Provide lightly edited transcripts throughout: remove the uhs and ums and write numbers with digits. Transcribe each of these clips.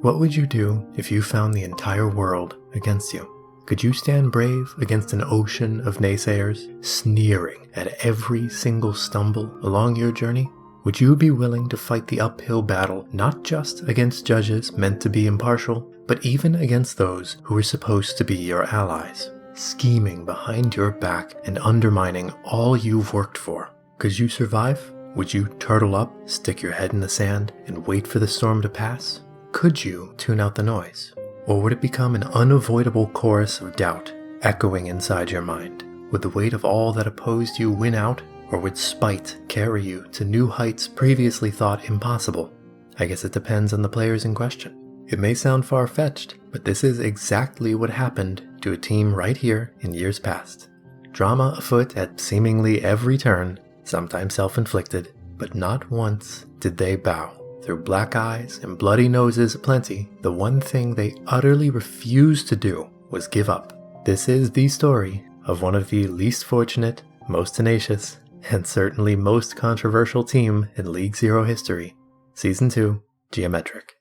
What would you do if you found the entire world against you? Could you stand brave against an ocean of naysayers, sneering at every single stumble along your journey? Would you be willing to fight the uphill battle not just against judges meant to be impartial, but even against those who were supposed to be your allies, scheming behind your back and undermining all you've worked for? Could you survive? Would you turtle up, stick your head in the sand, and wait for the storm to pass? Could you tune out the noise? Or would it become an unavoidable chorus of doubt echoing inside your mind? Would the weight of all that opposed you win out, or would spite carry you to new heights previously thought impossible? I guess it depends on the players in question. It may sound far-fetched, but this is exactly what happened to a team right here in years past. Drama afoot at seemingly every turn, sometimes self-inflicted, but not once did they bow. Through black eyes and bloody noses aplenty, the one thing they utterly refused to do was give up. This is the story of one of the least fortunate, most tenacious, and certainly most controversial team in League Zero history. Season 2, Geometric.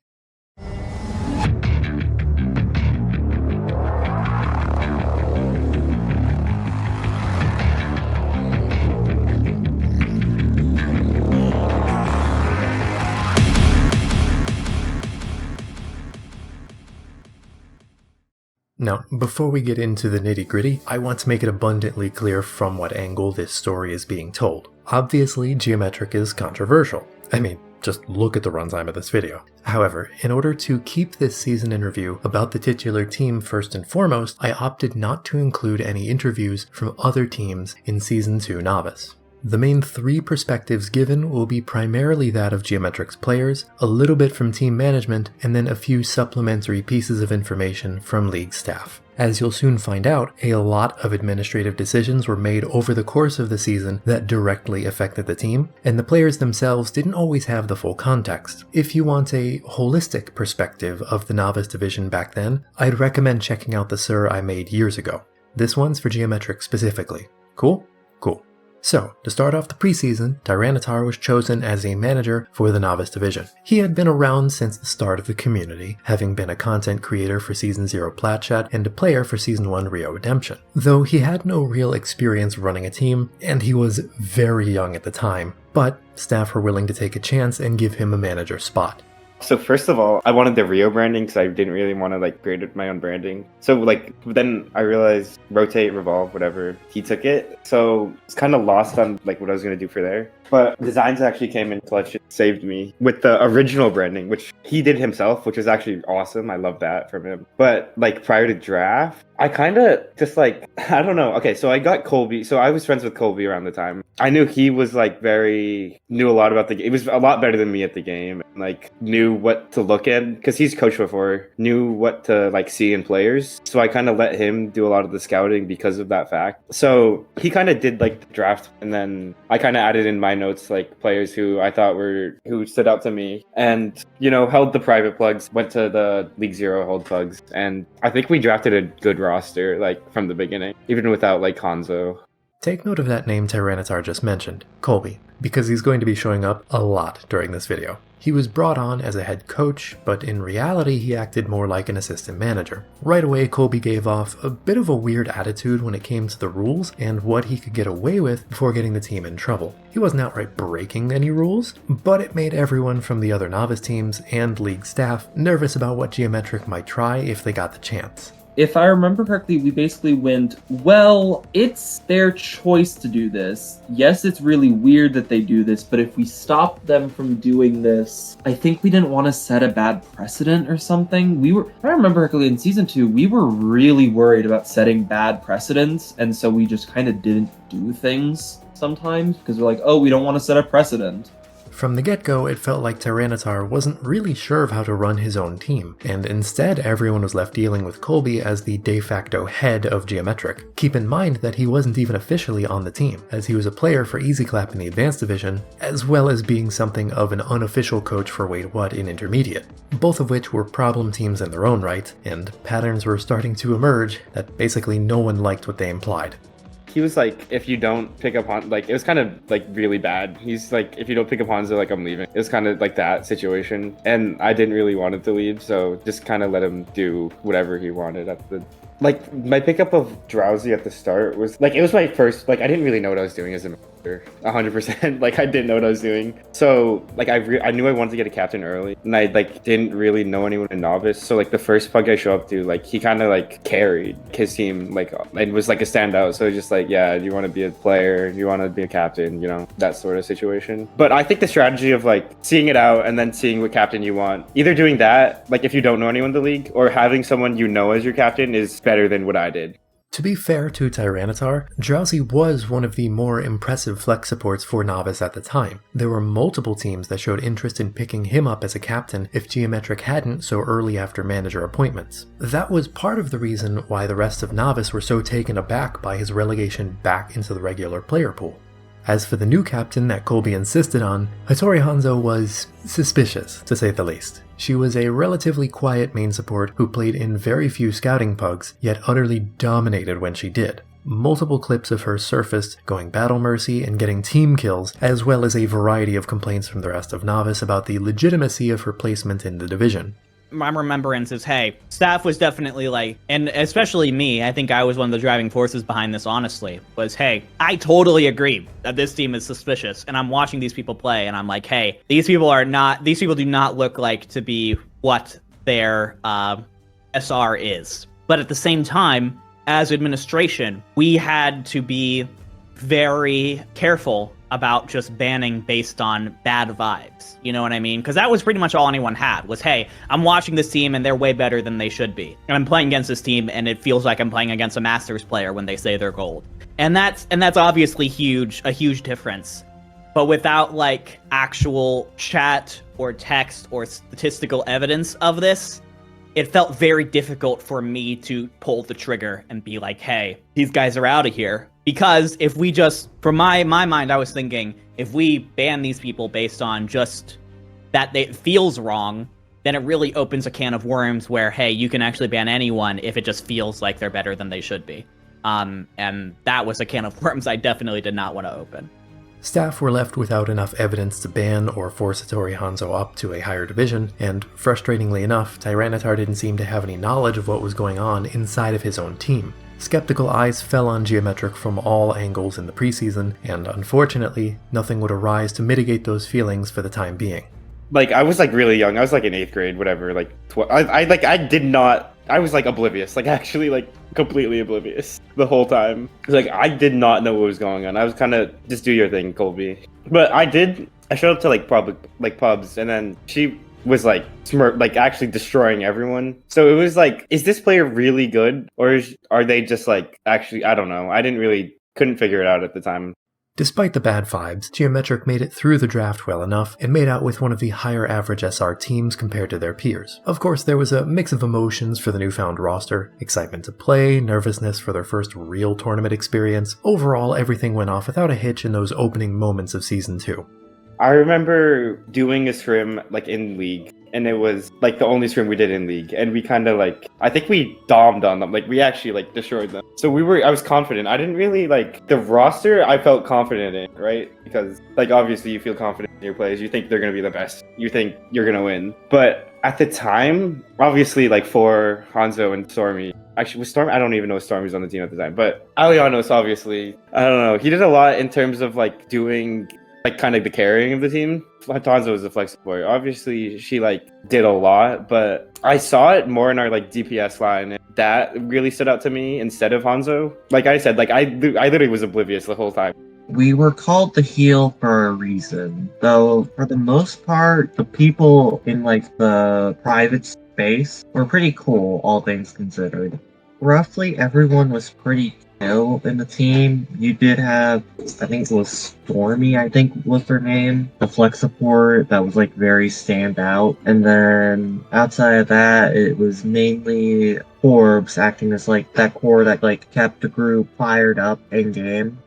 Now, before we get into the nitty-gritty, I want to make it abundantly clear from what angle this story is being told. Obviously, Geometric is controversial. I mean, just look at the runtime of this video. However, in order to keep this season in review about the titular team first and foremost, I opted not to include any interviews from other teams in Season 2 Novice. The main 3 perspectives given will be primarily that of Geometric's players, a little bit from team management, and then a few supplementary pieces of information from League staff. As you'll soon find out, a lot of administrative decisions were made over the course of the season that directly affected the team, and the players themselves didn't always have the full context. If you want a holistic perspective of the Novice division back then, I'd recommend checking out the SiR I made years ago. This one's for Geometric specifically. Cool? Cool. So, to start off the preseason, Tyranitar was chosen as a manager for the Novice division. He had been around since the start of the community, having been a content creator for Season 0 Platchat and a player for Season 1 Rio Redemption. Though he had no real experience running a team, and he was very young at the time, but staff were willing to take a chance and give him a manager spot. So first of all, I wanted the Rio branding because I didn't really want to create my own branding. So then I realized Rotate, Revolve, whatever, he took it. So it's kind of lost on what I was going to do for there. But designs actually came in clutch. It saved me with the original branding, which he did himself, which was actually awesome. I love that from him. But prior to draft, I kind of just I don't know. Okay, so I got Colby. So I was friends with Colby around the time. I knew he was knew a lot about the game. He was a lot better than me at the game. Knew what to look at because he's coached before. Knew what to see in players. So I kind of let him do a lot of the scouting because of that fact. So he kind of did the draft, and then I kind of added in my notes players who I thought who stood out to me, and held the private plugs, went to the League Zero hold plugs, and I think we drafted a good roster from the beginning, even without Hanzo. Take note of that name Tyranitar just mentioned, Colby, because he's going to be showing up a lot during this video. He was brought on as a head coach, but in reality he acted more like an assistant manager. Right away, Colby gave off a bit of a weird attitude when it came to the rules and what he could get away with before getting the team in trouble. He wasn't outright breaking any rules, but it made everyone from the other Novice teams and League staff nervous about what Geometric might try if they got the chance. If I remember correctly, we basically went, well, it's their choice to do this. Yes, it's really weird that they do this, but if we stop them from doing this, I think we didn't want to set a bad precedent or something. If I remember correctly, in Season 2, we were really worried about setting bad precedents, and so we just kind of didn't do things sometimes, because we're like, oh, we don't want to set a precedent. From the get-go, it felt like Tyranitar wasn't really sure of how to run his own team, and instead everyone was left dealing with Colby as the de facto head of Geometric. Keep in mind that he wasn't even officially on the team, as he was a player for EasyClap in the Advanced Division, as well as being something of an unofficial coach for Wait What in Intermediate, both of which were problem teams in their own right, and patterns were starting to emerge that basically no one liked what they implied. he was like, if you don't pick up on, like, it was kind of like really bad. He's like, if you don't pick up Hanzo, like, I'm leaving. It was kind of like that situation, and I didn't really want him to leave, so just kind of let him do whatever he wanted at the. Like, my pickup of Drowsy at the start was, like, it was my first, like, I didn't really know what I was doing as a master, 100%. Like, I didn't know what I was doing. So, like, I knew I wanted to get a captain early, and I, like, didn't really know anyone in novice. So, like, the first pug I show up to, like, he kind of, like, carried his team, like, and was, like, a standout. So, just, like, yeah, you want to be a player, you want to be a captain, you know, that sort of situation. But I think the strategy of, like, seeing it out and then seeing what captain you want, either doing that, like, if you don't know anyone in the league, or having someone you know as your captain is better than what I did. To be fair to Tyranitar, Drowsy was one of the more impressive flex supports for Novice at the time. There were multiple teams that showed interest in picking him up as a captain if Geometric hadn't so early after manager appointments. That was part of the reason why the rest of Novice were so taken aback by his relegation back into the regular player pool. As for the new captain that Colby insisted on, Hattori Hanzo was suspicious, to say the least. She was a relatively quiet main support who played in very few scouting pugs, yet utterly dominated when she did. Multiple clips of her surfaced, going battle mercy and getting team kills, as well as a variety of complaints from the rest of Novice about the legitimacy of her placement in the division. My remembrance is, hey, staff was definitely like, and especially me, I think I was one of the driving forces behind this, honestly, was, hey, I totally agree that this team is suspicious, and I'm watching these people play, and I'm like, hey, these people do not look like to be what their SR is. But at the same time, as administration, we had to be very careful about just banning based on bad vibes. You know what I mean? Because that was pretty much all anyone had was, hey, I'm watching this team and they're way better than they should be. And I'm playing against this team and it feels like I'm playing against a Masters player when they say they're gold. And that's obviously a huge difference. But without like actual chat or text or statistical evidence of this, it felt very difficult for me to pull the trigger and be like, hey, these guys are out of here. Because if we just, from my mind, I was thinking, if we ban these people based on just that it feels wrong, then it really opens a can of worms where, hey, you can actually ban anyone if it just feels like they're better than they should be. And that was a can of worms I definitely did not want to open. Staff were left without enough evidence to ban or force Hattori Hanzo up to a higher division, and frustratingly enough, Tyranitar didn't seem to have any knowledge of what was going on inside of his own team. Skeptical eyes fell on Geometric from all angles in the preseason, and unfortunately, nothing would arise to mitigate those feelings for the time being. Like, I was like really young. I was like in 8th grade, whatever. Like, I was like oblivious. Like, actually, like completely oblivious the whole time. Like, I did not know what was going on. I was kind of just do your thing, Colby. But I showed up to like pubs, and then she was like actually destroying everyone. So it was like, is this player really good, or are they just like actually? I don't know. Couldn't figure it out at the time. Despite the bad vibes, Geometric made it through the draft well enough and made out with one of the higher average SR teams compared to their peers. Of course, there was a mix of emotions for the newfound roster, excitement to play, nervousness for their first real tournament experience. Overall, everything went off without a hitch in those opening moments of Season 2. I remember doing a scrim like in League, and it was like the only scrim we did in League, and we kind of like, I think we domed on them, like we actually like destroyed them. So I was confident. I didn't really like the roster. I felt confident in, right? Because like obviously you feel confident in your players. You think they're gonna be the best. You think you're gonna win. But at the time, obviously like for Hanzo and Stormy. Actually, was Stormy? I don't even know if Stormy was on the team at the time. But Alianos, obviously, I don't know. He did a lot in terms of like doing like kind of the carrying of the team. Hanzo was a flex support. Obviously, she like did a lot, but I saw it more in our like DPS line. And that really stood out to me instead of Hanzo. Like I said, like I literally was oblivious the whole time. We were called the heel for a reason, though for the most part, the people in like the private space were pretty cool, all things considered. Roughly everyone was pretty chill in the team. You did have, I think it was Stormy, I think was her name, the flex support that was like very standout. And then outside of that, it was mainly Forbes acting as like that core that like kept the group fired up in game.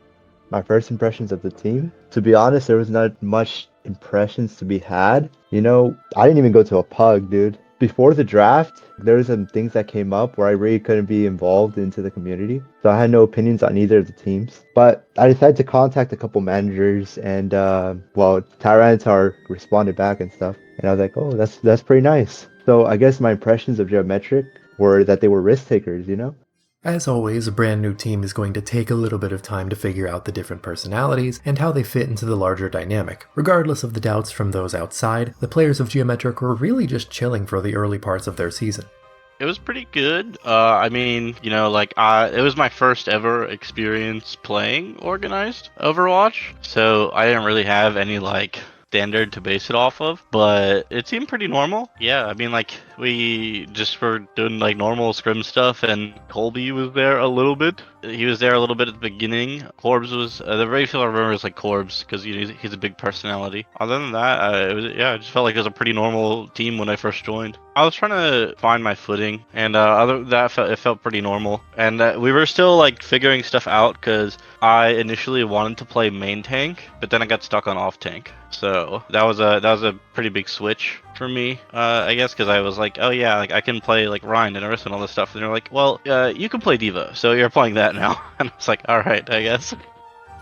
My first impressions of the team, to be honest, there was not much impressions to be had. You know, I didn't even go to a pug, dude. before the draft, there were some things that came up where I really couldn't be involved into the community. So I had no opinions on either of the teams. But I decided to contact a couple managers and Tyranitar responded back and stuff. And I was like, oh, that's pretty nice. So I guess my impressions of Geometric were that they were risk takers, you know? As always, a brand new team is going to take a little bit of time to figure out the different personalities and how they fit into the larger dynamic. Regardless of the doubts from those outside, the players of Geometric were really just chilling for the early parts of their season. It was pretty good. I mean, you know, like, it was my first ever experience playing organized Overwatch, so I didn't really have any, like, standard to base it off of, but it seemed pretty normal. Yeah, I mean, like, we just were doing, like, normal scrim stuff, and Colby was there a little bit. He was there a little bit at the beginning. Corbs was, the very few I remember is, like, Corbs, because he's a big personality. Other than that, I just felt like it was a pretty normal team when I first joined. I was trying to find my footing, and other than that, it felt pretty normal. And we were still, like, figuring stuff out, because I initially wanted to play main tank, but then I got stuck on off tank. So that was a pretty big switch for me, I guess, because I was like, oh yeah, like I can play like Ryan and Earth and all this stuff, and they're like, well, you can play Diva, so you're playing that now. And I was like, all right, I guess.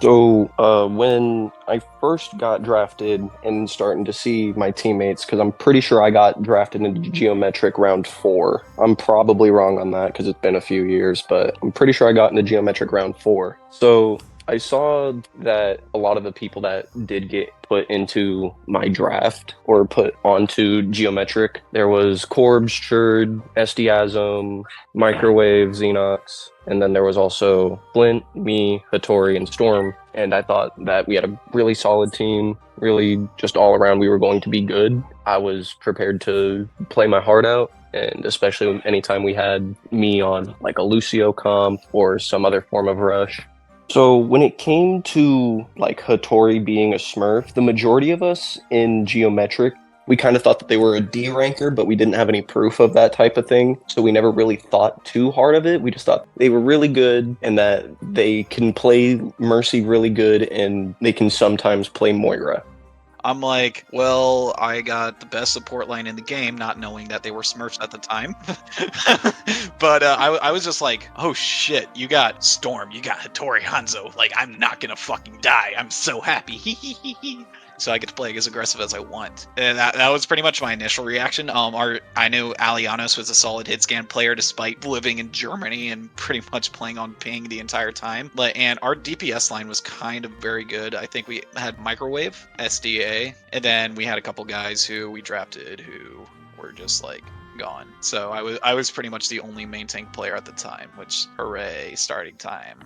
So when I first got drafted and starting to see my teammates, because I'm pretty sure I got drafted into Geometric round 4. I'm probably wrong on that because it's been a few years, but I'm pretty sure I got into Geometric round 4. So I saw that a lot of the people that did get put into my draft or put onto Geometric, there was Corbs, Churd, SDASM, Microwave, Xenox, and then there was also Flint, me, Hattori, and Storm. And I thought that we had a really solid team, really just all around we were going to be good. I was prepared to play my heart out. And especially anytime we had me on like a Lucio comp or some other form of rush. So when it came to like Hattori being a Smurf, the majority of us in Geometric, we kind of thought that they were a D ranker, but we didn't have any proof of that type of thing. So we never really thought too hard of it. We just thought they were really good and that they can play Mercy really good and they can sometimes play Moira. I'm like, well, I got the best support line in the game, not knowing that they were Smurfs at the time. But I was just like, oh shit, you got Storm, you got Hattori Hanzo. Like, I'm not gonna fucking die. I'm so happy. So I get to play as aggressive as I want. And that was pretty much my initial reaction. I knew Alianos was a solid hit scan player despite living in Germany and pretty much playing on ping the entire time. And our DPS line was kind of very good. I think we had Microwave, SDA, and then we had a couple guys who we drafted who were just like gone. So I was pretty much the only main tank player at the time, which hooray, starting time.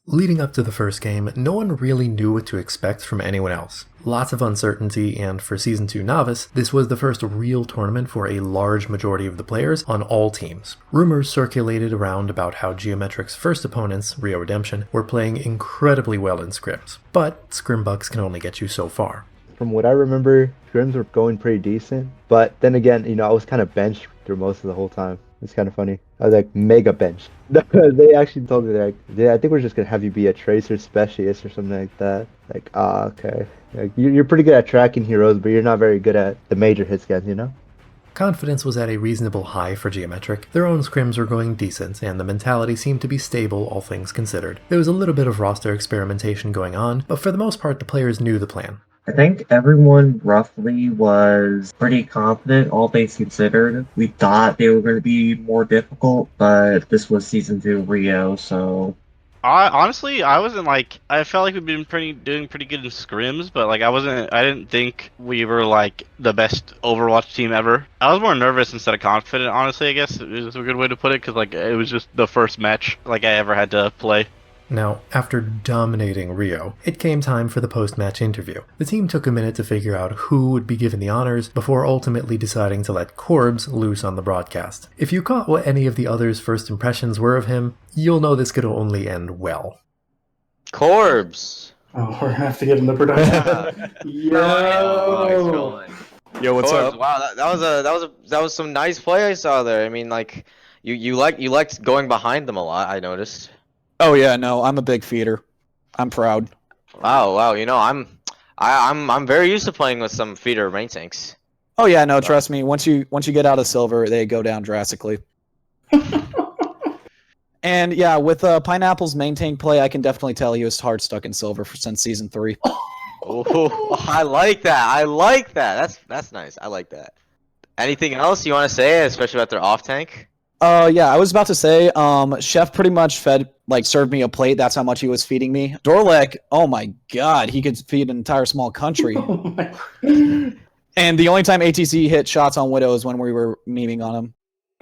Leading up to the first game, no one really knew what to expect from anyone else. Lots of uncertainty, and for Season 2 Novice, this was the first real tournament for a large majority of the players on all teams. Rumors circulated around about how Geometric's first opponents, Rio Redemption, were playing incredibly well in scrims, but scrim bucks can only get you so far. From what I remember, scrims were going pretty decent, but then again, you know, I was kind of benched through most of the whole time. It's kind of funny. I was like mega benched. They actually told me like, yeah, I think we're just gonna have you be a tracer specialist or something like that. Like, okay. Like, you're pretty good at tracking heroes, but you're not very good at the major hit scans, you know? Confidence was at a reasonable high for Geometric. Their own scrims were going decent, and the mentality seemed to be stable, all things considered. There was a little bit of roster experimentation going on, but for the most part, the players knew the plan. I think everyone roughly was pretty confident, all things considered. We thought they were going to be more difficult, but this was Season 2 Rio, so... I wasn't like, I felt like we've been doing pretty good in scrims, but like I didn't think we were like the best Overwatch team ever. I was more nervous instead of confident, honestly, I guess is a good way to put it, because like it was just the first match like I ever had to play. Now, after dominating Rio, it came time for the post-match interview. The team took a minute to figure out who would be given the honors before ultimately deciding to let Corbs loose on the broadcast. If you caught what any of the others' first impressions were of him, you'll know this could only end well. Corbs! Oh, we're gonna have to get in the production. Yo! Yo, what's up? Wow, that was some nice play I saw there. I mean, like, you liked going behind them a lot, I noticed. Oh yeah, no, I'm a big feeder. I'm proud. Wow, you know, I'm very used to playing with some feeder main tanks. Oh yeah, no, trust me. Once you get out of silver, they go down drastically. And yeah, with Pineapple's maintained play, I can definitely tell he was hard stuck in silver since season 3. Oh, I like that. I like that. That's nice. I like that. Anything else you want to say, especially about their off tank? Yeah, I was about to say, Chef pretty much served me a plate. That's how much he was feeding me. Dorlek, oh my god, he could feed an entire small country. And the only time ATC hit shots on Widow is when we were memeing on him.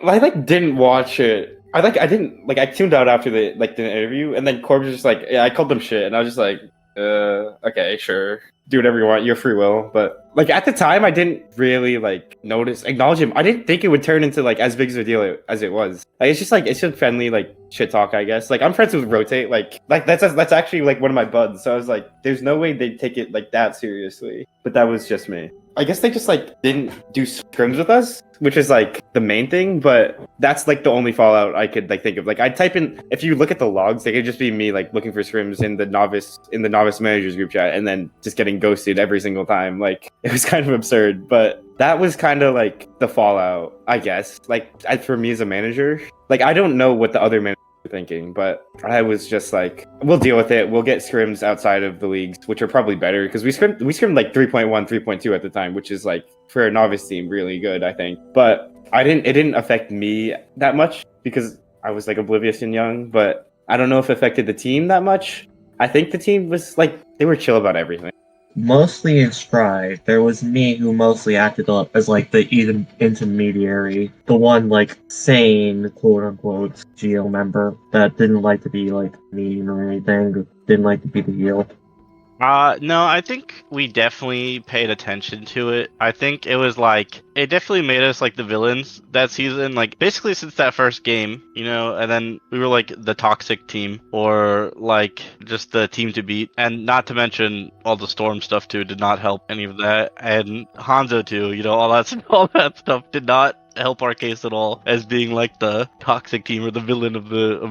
I didn't watch it. I didn't I tuned out after the interview, and then Corbs was just like, yeah, I called them shit, and I was just like, okay, sure, do whatever you want, your free will. But at the time, I didn't really acknowledge him. I didn't think it would turn into as big of a deal as it was. It's just friendly shit talk, I guess. I'm friends with Rotate, that's actually one of my buds. So I was like, there's no way they'd take it that seriously. But that was just me. I guess they just didn't do scrims with us, which is the main thing, but that's the only fallout I could think of. I'd type in, if you look at the logs, they could just be me looking for scrims in the novice managers group chat and then just getting ghosted every single time. It was kind of absurd, but that was kind of the fallout, I guess. For me as a manager, I don't know what the other managers were thinking, but I was just we'll deal with it. We'll get scrims outside of the leagues, which are probably better because we scrimmed 3.1, 3.2 at the time, which is for a novice team really good, I think. But it didn't affect me that much because I was oblivious and young, but I don't know if it affected the team that much. I think the team was they were chill about everything. Mostly in Stride, there was me who mostly acted as the intermediary, the one sane quote-unquote GL member that didn't like to be mean or anything, didn't like to be the heel. No, I think we definitely paid attention to it. I think it was it definitely made us the villains that season, basically since that first game, and then we were the toxic team or just the team to beat. And not to mention all the Storm stuff too did not help any of that. And Hanzo too, all that stuff did not help our case at all as being the toxic team or the villain of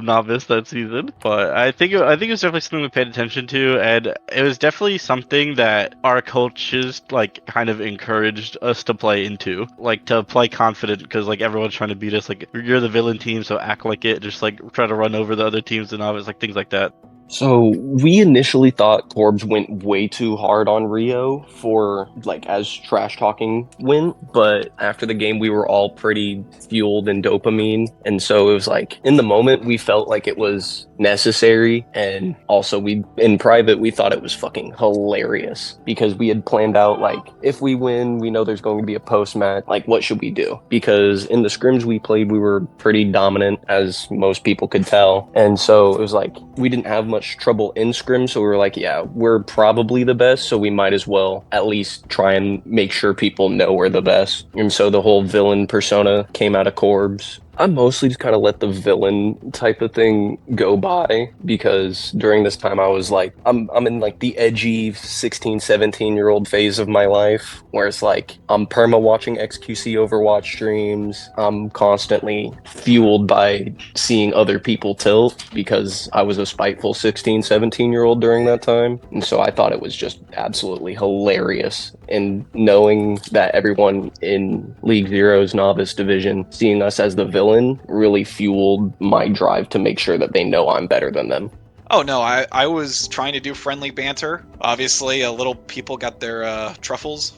Novice that season. But I think it was definitely something we paid attention to, and it was definitely something that our coaches kind of encouraged us to play into, to play confident because everyone's trying to beat us. You're the villain team, so act like it. Just try to run over the other teams and Novice, things like that. So we initially thought Corbs went way too hard on Rio for as trash talking went, but after the game we were all pretty fueled in dopamine, and so it was in the moment we felt it was necessary, and also we in private we thought it was fucking hilarious because we had planned out if we win we know there's going to be a post match, what should we do, because in the scrims we played we were pretty dominant as most people could tell, and so it was we didn't have much trouble in scrims, so we were yeah, we're probably the best, so we might as well at least try and make sure people know we're the best. And so the whole villain persona came out of Corbs. I mostly just kind of let the villain type of thing go by because during this time I was I'm in the edgy 16, 17-year-old phase of my life where it's I'm perma watching XQC Overwatch streams. I'm constantly fueled by seeing other people tilt because I was a spiteful 16, 17-year-old during that time. And so I thought it was just absolutely hilarious. And knowing that everyone in League Zero's novice division, seeing us as the villain really fueled my drive to make sure that they know I'm better than them. Oh no, I was trying to do friendly banter. Obviously, a little people got their truffles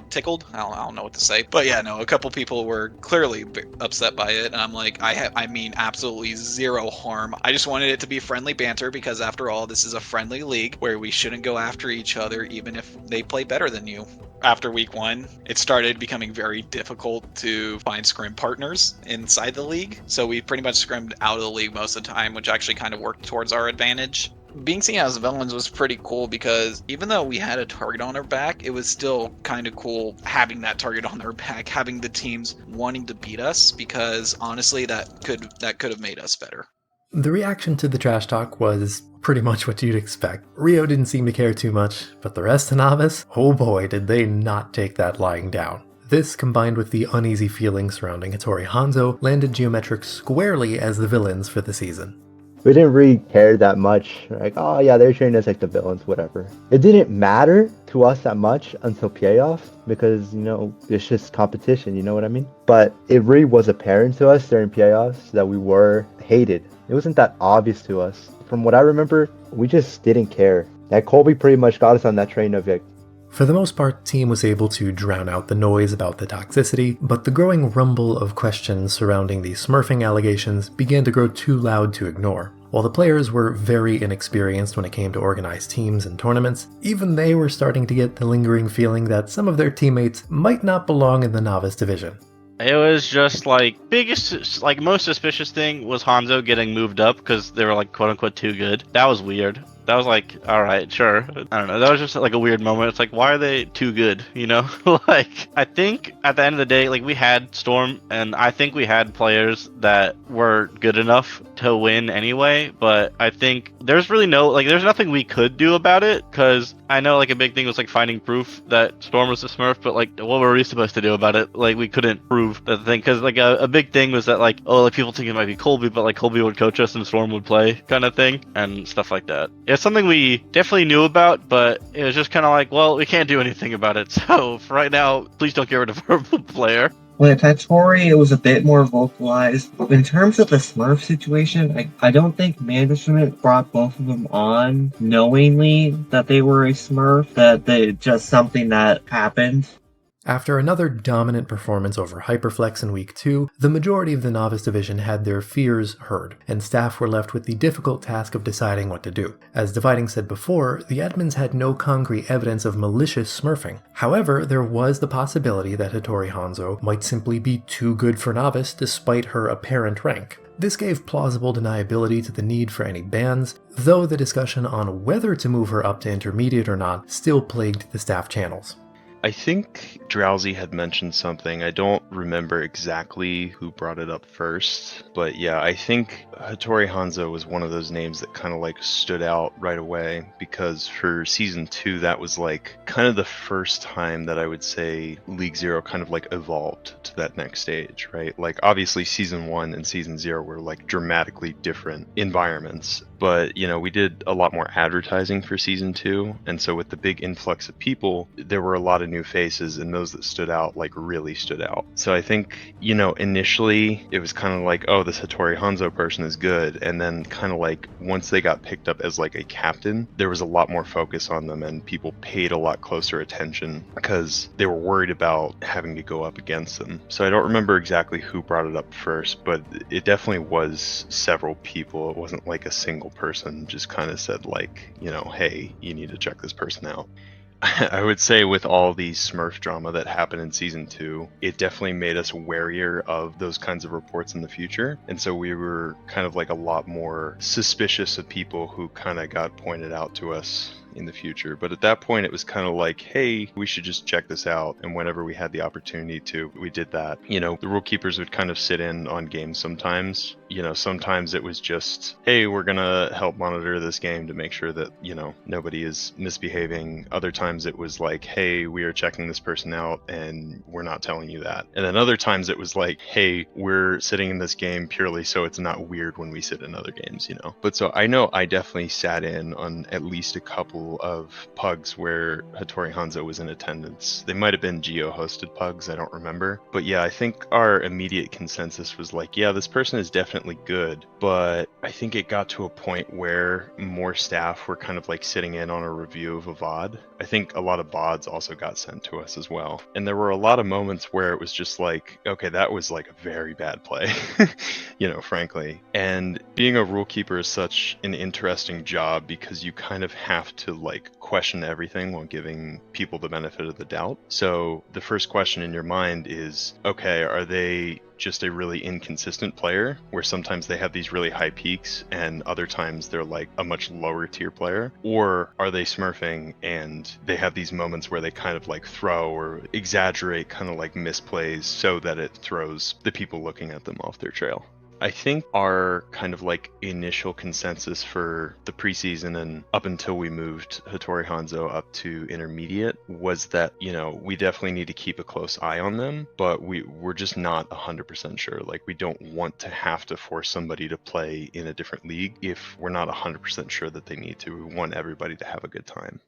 tickled. I don't know what to say, but yeah, no, a couple people were clearly upset by it, and I'm I mean absolutely zero harm. I just wanted it to be friendly banter because after all, this is a friendly league where we shouldn't go after each other even if they play better than you. After week 1, it started becoming very difficult to find scrim partners inside the league, so we pretty much scrimmed out of the league most of the time, which actually kind of worked towards our advantage. Being seen as villains was pretty cool because even though we had a target on our back, it was still kind of cool having that target on our back, having the teams wanting to beat us, because honestly that could have made us better. The reaction to the trash talk was pretty much what you'd expect. Rio didn't seem to care too much, but the rest of Novice, oh boy, did they not take that lying down. This, combined with the uneasy feelings surrounding Hattori Hanzo, landed Geometric squarely as the villains for the season. We didn't really care that much. Like, oh yeah, they're treating us like the villains, whatever. It didn't matter to us that much until playoffs because, it's just competition, you know what I mean? But it really was apparent to us during playoffs that we were hated. It wasn't that obvious to us. From what I remember, we just didn't care. That Colby pretty much got us on that train of like, For the most part, team was able to drown out the noise about the toxicity, but the growing rumble of questions surrounding the smurfing allegations began to grow too loud to ignore. While the players were very inexperienced when it came to organized teams and tournaments, even they were starting to get the lingering feeling that some of their teammates might not belong in the novice division. It was just most suspicious thing was Hanzo getting moved up because they were quote unquote too good. That was weird. That was all right, sure. I don't know. That was just a weird moment. It's why are they too good? I think at the end of the day, we had Storm, and I think we had players that were good enough to win anyway. But I think there's really there's nothing we could do about it because I know a big thing was finding proof that Storm was a Smurf. But what were we supposed to do about it? We couldn't prove that thing because a big thing was that people think it might be Colby, but Colby would coach us and Storm would play kind of thing and stuff like that. It's something we definitely knew about, but it was just kind of well, we can't do anything about it. So for right now, please don't get rid of our player. With Hattori, it was a bit more vocalized. In terms of the Smurf situation, I don't think management brought both of them on knowingly that they were a Smurf, that they just something that happened. After another dominant performance over Hyperflex in Week 2, the majority of the Novice Division had their fears heard, and staff were left with the difficult task of deciding what to do. As Dividing said before, the admins had no concrete evidence of malicious smurfing. However, there was the possibility that Hattori Hanzo might simply be too good for Novice despite her apparent rank. This gave plausible deniability to the need for any bans, though the discussion on whether to move her up to intermediate or not still plagued the staff channels. I think Drowsy had mentioned something. I don't remember exactly who brought it up first, but yeah, I think Hattori Hanzo was one of those names that kind of stood out right away because for season 2, that was kind of the first time that I would say League Zero kind of evolved to that next stage, right? Obviously season 1 and season 0 were dramatically different environments, but we did a lot more advertising for season 2, and so with the big influx of people, there were a lot of new faces, and those that stood out really stood out. So I think initially it was kind of oh, this Hattori Hanzo person is good, and then kind of once they got picked up as a captain, there was a lot more focus on them, and people paid a lot closer attention because they were worried about having to go up against them. So I don't remember exactly who brought it up first, but it definitely was several people. It wasn't a single person just kind of said hey, you need to check this person out. I would say with all the Smurf drama that happened in season 2, it definitely made us warier of those kinds of reports in the future. And so we were kind of a lot more suspicious of people who kind of got pointed out to us in the future. But at that point, it was kind of hey, we should just check this out. And whenever we had the opportunity to, we did that. The rule keepers would kind of sit in on games sometimes. Sometimes it was just, hey, we're going to help monitor this game to make sure that, nobody is misbehaving. Other times it was hey, we are checking this person out and we're not telling you that. And then other times it was hey, we're sitting in this game purely so it's not weird when we sit in other games, But so I know I definitely sat in on at least a couple of pugs where Hattori Hanzo was in attendance. They might have been geo-hosted pugs, I don't remember. But yeah, I think our immediate consensus was yeah, this person is definitely good, but I think it got to a point where more staff were kind of sitting in on a review of a VOD. I think a lot of VODs also got sent to us as well. And there were a lot of moments where it was just okay, that was a very bad play, frankly. And being a rule keeper is such an interesting job because you kind of have to question everything while giving people the benefit of the doubt. So the first question in your mind is, okay, are they just a really inconsistent player where sometimes they have these really high peaks and other times they're a much lower tier player? Or are they smurfing and they have these moments where they kind of throw or exaggerate kind of misplays so that it throws the people looking at them off their trail? I think our kind of like initial consensus for the preseason and up until we moved Hattori Hanzo up to intermediate was that, you know, we definitely need to keep a close eye on them, but we're just not 100% sure. Like, we don't want to have to force somebody to play in a different league if we're not 100% sure that they need to. We want everybody to have a good time.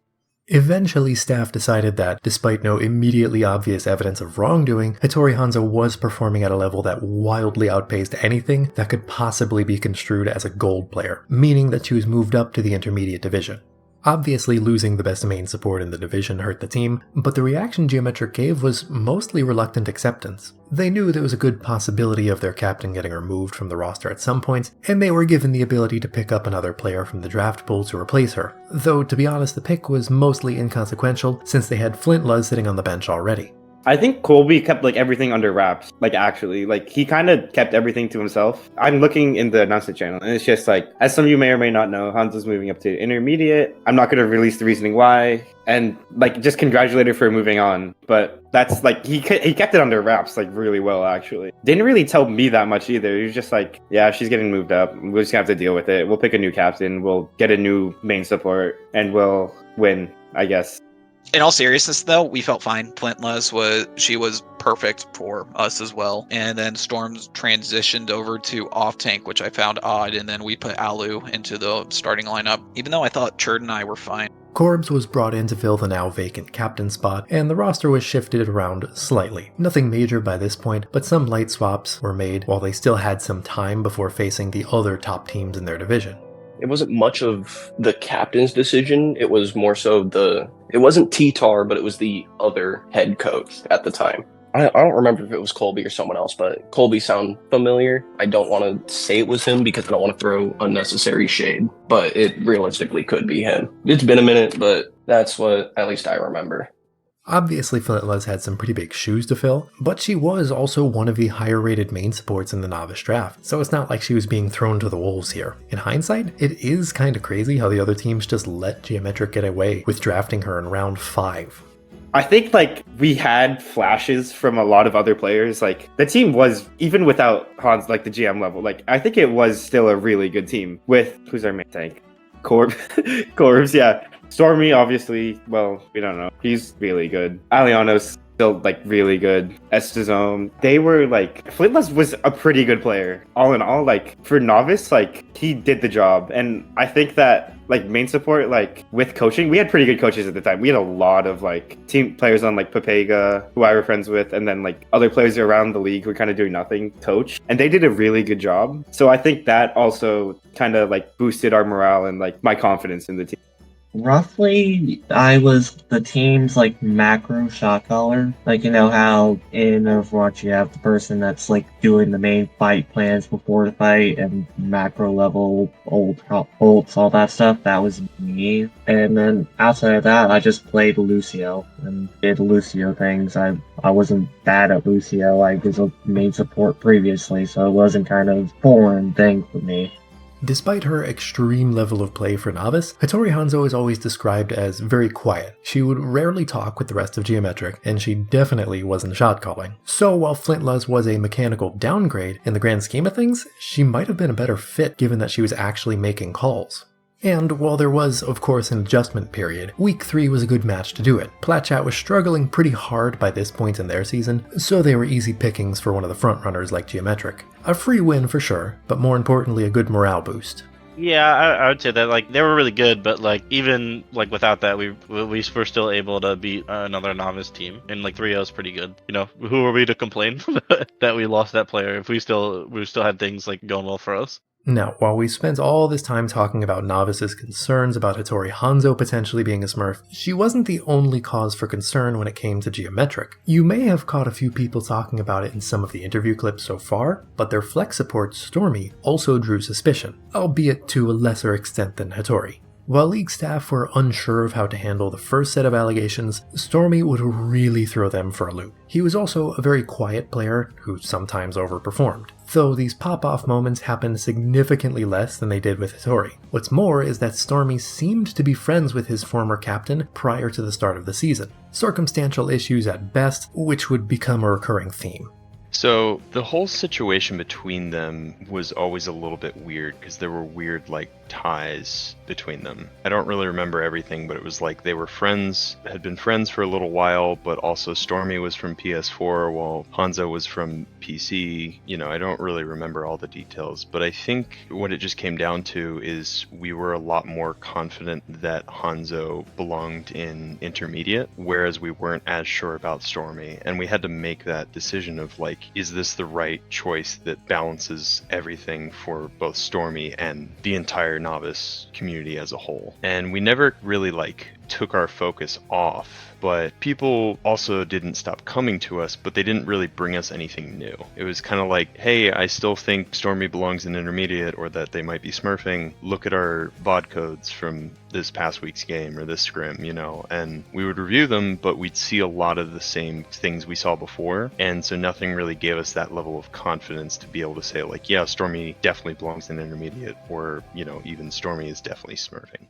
Eventually, staff decided that, despite no immediately obvious evidence of wrongdoing, Hattori Hanzo was performing at a level that wildly outpaced anything that could possibly be construed as a gold player, meaning that she was moved up to the intermediate division. Obviously, losing the best main support in the division hurt the team, but the reaction Geometric gave was mostly reluctant acceptance. They knew there was a good possibility of their captain getting removed from the roster at some point, and they were given the ability to pick up another player from the draft pool to replace her, though to be honest the pick was mostly inconsequential since they had Flintluz sitting on the bench already. I think Colby kept like everything under wraps. Like, actually, like, he kind of kept everything to himself. I'm looking in the announcement channel, and it's just like, as some of you may or may not know, Hanzo's moving up to intermediate. I'm not going to release the reasoning why, and like, just congratulate her for moving on. But that's like, he kept it under wraps like really well, actually. Didn't really tell me that much either. He was just like, yeah, she's getting moved up. We're just gonna have to deal with it. We'll pick a new captain. We'll get a new main support, and we'll win, I guess. In all seriousness, though, we felt fine. Flintluz was perfect for us as well. And then Storms transitioned over to off tank, which I found odd. And then we put Alu into the starting lineup, even though I thought Cherd and I were fine. Corbs was brought in to fill the now vacant captain spot, and the roster was shifted around slightly. Nothing major by this point, but some light swaps were made while they still had some time before facing the other top teams in their division. It wasn't much of the captain's decision. It was more so it wasn't T-Tar, but it was the other head coach at the time. I don't remember if it was Colby or someone else, but Colby sound familiar. I don't want to say it was him because I don't want to throw unnecessary shade, but it realistically could be him. It's been a minute, but that's what at least I remember. Obviously, Flintluz had some pretty big shoes to fill, but she was also one of the higher rated main supports in the novice draft, so it's not like she was being thrown to the wolves here. In hindsight, it is kinda crazy how the other teams just let Geometric get away with drafting her in round 5. I think like we had flashes from a lot of other players. Like, the team was, even without Hans, like the GM level, like I think it was still a really good team with, who's our main tank? Corbs, yeah. Stormy, obviously, well, we don't know. He's really good. Aliano's still, like, really good. Estazome. They were, like... Flintluz was a pretty good player. All in all, like, for novice, like, he did the job. And I think that, like, main support, like, with coaching, we had pretty good coaches at the time. We had a lot of, like, team players on, like, Papega, who I were friends with, and then, like, other players around the league who were kind of doing nothing, coach. And they did a really good job. So I think that also kind of, like, boosted our morale and, like, my confidence in the team. Roughly, I was the team's, like, macro shot caller. Like, you know how in Overwatch you have the person that's, like, doing the main fight plans before the fight and macro level, ults, all that stuff? That was me. And then outside of that, I just played Lucio and did Lucio things. I wasn't bad at Lucio. I was a main support previously, so it wasn't kind of a foreign thing for me. Despite her extreme level of play for novice, Hattori Hanzo is always described as very quiet. She would rarely talk with the rest of Geometric, and she definitely wasn't shot calling. So while Flintluz was a mechanical downgrade, in the grand scheme of things, she might have been a better fit given that she was actually making calls. And while there was, of course, an adjustment period, Week 3 was a good match to do it. Platchat was struggling pretty hard by this point in their season, so they were easy pickings for one of the frontrunners like Geometric. A free win for sure, but more importantly a good morale boost. Yeah, I would say that, like, they were really good, but, like, even, like, without that, we were still able to beat another novice team, and, like, 3-0 is pretty good. You know, who are we to complain that we lost that player if we still had things, like, going well for us? Now, while we spent all this time talking about Novice's concerns about Hattori Hanzo potentially being a smurf, she wasn't the only cause for concern when it came to Geometric. You may have caught a few people talking about it in some of the interview clips so far, but their flex support, Stormy, also drew suspicion, albeit to a lesser extent than Hattori. While league staff were unsure of how to handle the first set of allegations, Stormy would really throw them for a loop. He was also a very quiet player who sometimes overperformed, though these pop-off moments happened significantly less than they did with Hattori. What's more is that Stormy seemed to be friends with his former captain prior to the start of the season. Circumstantial issues at best, which would become a recurring theme. So the whole situation between them was always a little bit weird because there were weird like ties between them. I don't really remember everything, but it was like they were friends, had been friends for a little while, but also Stormy was from PS4 while Hanzo was from PC. You know, I don't really remember all the details, but I think what it just came down to is we were a lot more confident that Hanzo belonged in intermediate, whereas we weren't as sure about Stormy, and we had to make that decision of like, is this the right choice that balances everything for both Stormy and the entire novice community as a whole? And we never really like took our focus off, but people also didn't stop coming to us, but they didn't really bring us anything new. It was kind of like, hey, I still think Stormy belongs in intermediate, or that they might be smurfing. Look at our VOD codes from this past week's game or this scrim, you know, and we would review them, but we'd see a lot of the same things we saw before, and so nothing really gave us that level of confidence to be able to say like, yeah, Stormy definitely belongs in intermediate, or, you know, even Stormy is definitely smurfing.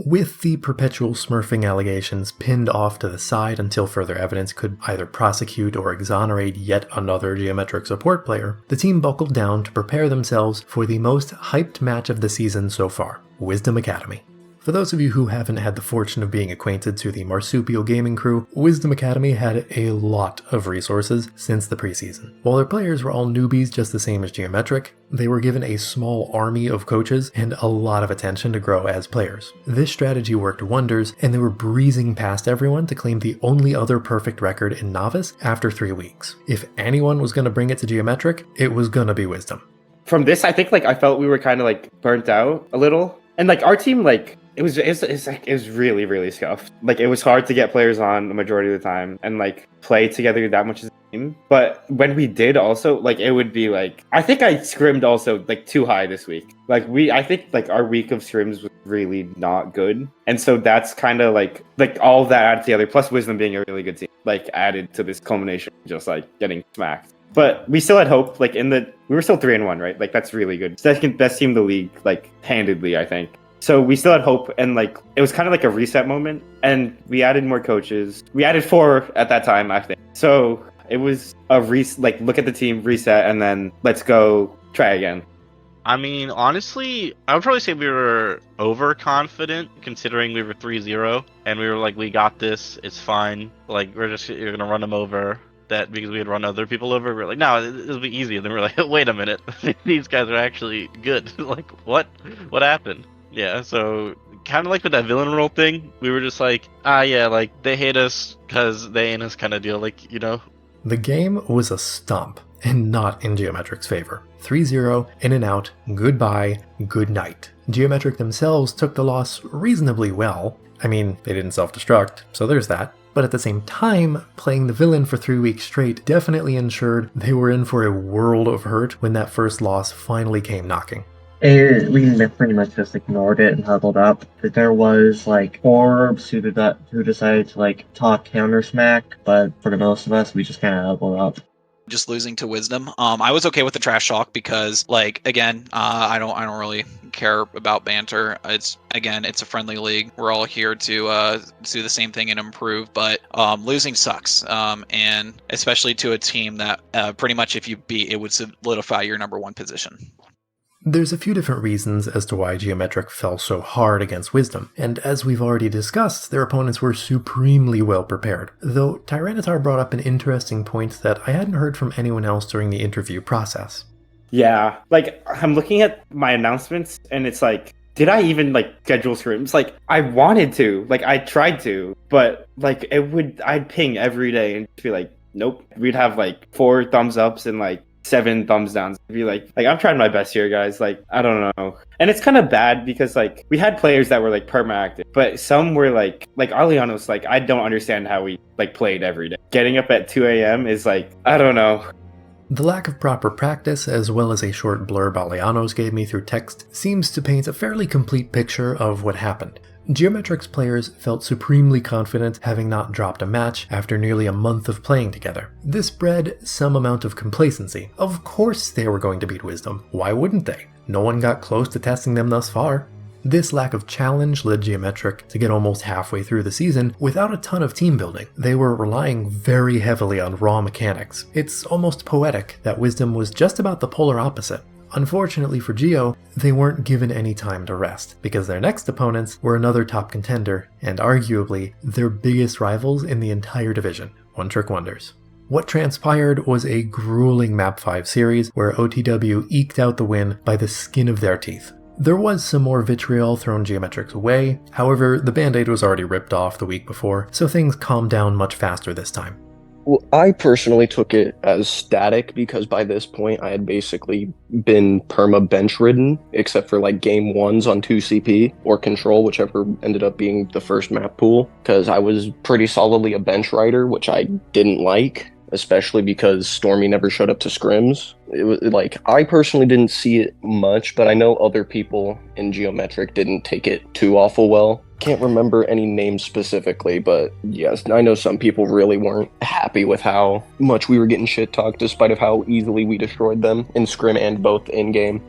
With the perpetual smurfing allegations pinned off to the side until further evidence could either prosecute or exonerate yet another Geometric support player, the team buckled down to prepare themselves for the most hyped match of the season so far, Wisdom Academy. For those of you who haven't had the fortune of being acquainted to the Marsupial gaming crew, Wisdom Academy had a lot of resources since the preseason. While their players were all newbies just the same as Geometric, they were given a small army of coaches and a lot of attention to grow as players. This strategy worked wonders, and they were breezing past everyone to claim the only other perfect record in Novice after 3 weeks. If anyone was going to bring it to Geometric, it was going to be Wisdom. From this, I think like I felt we were kind of like burnt out a little, and like our team like it was really, really scuffed. Like it was hard to get players on the majority of the time and like play together that much as a team. But when we did also, like it would be like, I think I scrimmed also like too high this week. Like I think like our week of scrims was really not good. And so that's kind of like all of that added together, plus Wisdom being a really good team, like added to this culmination, just like getting smacked. But we still had hope, like we were still 3-1, right? Like that's really good. Second best team in the league, like handedly, I think. So we still had hope, and like it was kind of like a reset moment, and we added more coaches. We added 4 at that time, I think. So it was a look at the team, reset, and then let's go try again. I mean, honestly, I would probably say we were overconfident considering we were 3-0, and we were like, we got this, it's fine. Like you're gonna run them over. That because we had run other people over, we're like, no, it'll be easy. And then we're like, wait a minute, these guys are actually good. Like, what happened? Yeah, so kind of like with that villain role thing, we were just like, yeah, like they hate us because they ain't us kind of deal, like, you know. The game was a stomp, and not in Geometric's favor. 3-0, in and out, goodbye, good night. Geometric themselves took the loss reasonably well. I mean, they didn't self-destruct, so there's that. But at the same time, playing the villain for 3 weeks straight definitely ensured they were in for a world of hurt when that first loss finally came knocking. We pretty much just ignored it and huddled up. There was like Orbs who decided to like talk counter smack, but for the most of us, we just kind of huddled up. Just losing to Wisdom. I was okay with the trash talk because, like, again, I don't really care about banter. It's a friendly league. We're all here to do the same thing and improve. But losing sucks, and especially to a team that pretty much if you beat, it would solidify your number 1 position. There's a few different reasons as to why Geometric fell so hard against Wisdom, and as we've already discussed, their opponents were supremely well prepared, though Tyranitar brought up an interesting point that I hadn't heard from anyone else during the interview process. Yeah, like, I'm looking at my announcements, and it's like, did I even, like, schedule scrims? Like, I wanted to, like, I tried to, but, like, I'd ping every day and be like, nope. We'd have, like, 4 thumbs ups and, like, 7 thumbs downs. Be like I'm trying my best here, guys. Like, I don't know. And it's kind of bad because like we had players that were like perma-active, but some were like Aliano's like, I don't understand how we like played every day. Getting up at 2 a.m. is like, I don't know. The lack of proper practice, as well as a short blurb Alianos gave me through text, seems to paint a fairly complete picture of what happened. Geometric's players felt supremely confident, having not dropped a match after nearly a month of playing together. This bred some amount of complacency. Of course they were going to beat Wisdom. Why wouldn't they? No one got close to testing them thus far. This lack of challenge led Geometric to get almost halfway through the season without a ton of team building. They were relying very heavily on raw mechanics. It's almost poetic that Wisdom was just about the polar opposite. Unfortunately for Geo, they weren't given any time to rest, because their next opponents were another top contender, and arguably their biggest rivals in the entire division, One Trick Wonders. What transpired was a grueling Map 5 series where OTW eked out the win by the skin of their teeth. There was some more vitriol thrown Geometric's way, however the band-aid was already ripped off the week before, so things calmed down much faster this time. Well, I personally took it as static because by this point I had basically been perma bench ridden, except for like game ones on 2CP or control, whichever ended up being the first map pool, because I was pretty solidly a bench rider, which I didn't like, especially because Stormy never showed up to scrims. It was like, I personally didn't see it much, but I know other people in Geometric didn't take it too awful well. Can't remember any names specifically, but yes, I know some people really weren't happy with how much we were getting shit talked, despite of how easily we destroyed them in scrim and both in game.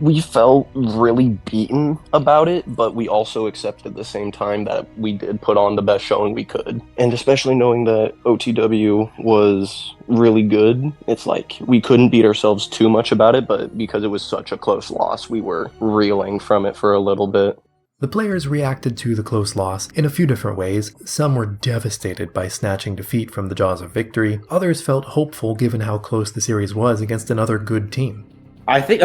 We felt really beaten about it, but we also accepted at the same time that we did put on the best showing we could. And especially knowing that OTW was really good, it's like we couldn't beat ourselves too much about it, but because it was such a close loss, we were reeling from it for a little bit. The players reacted to the close loss in a few different ways. Some were devastated by snatching defeat from the jaws of victory. Others felt hopeful given how close the series was against another good team. I think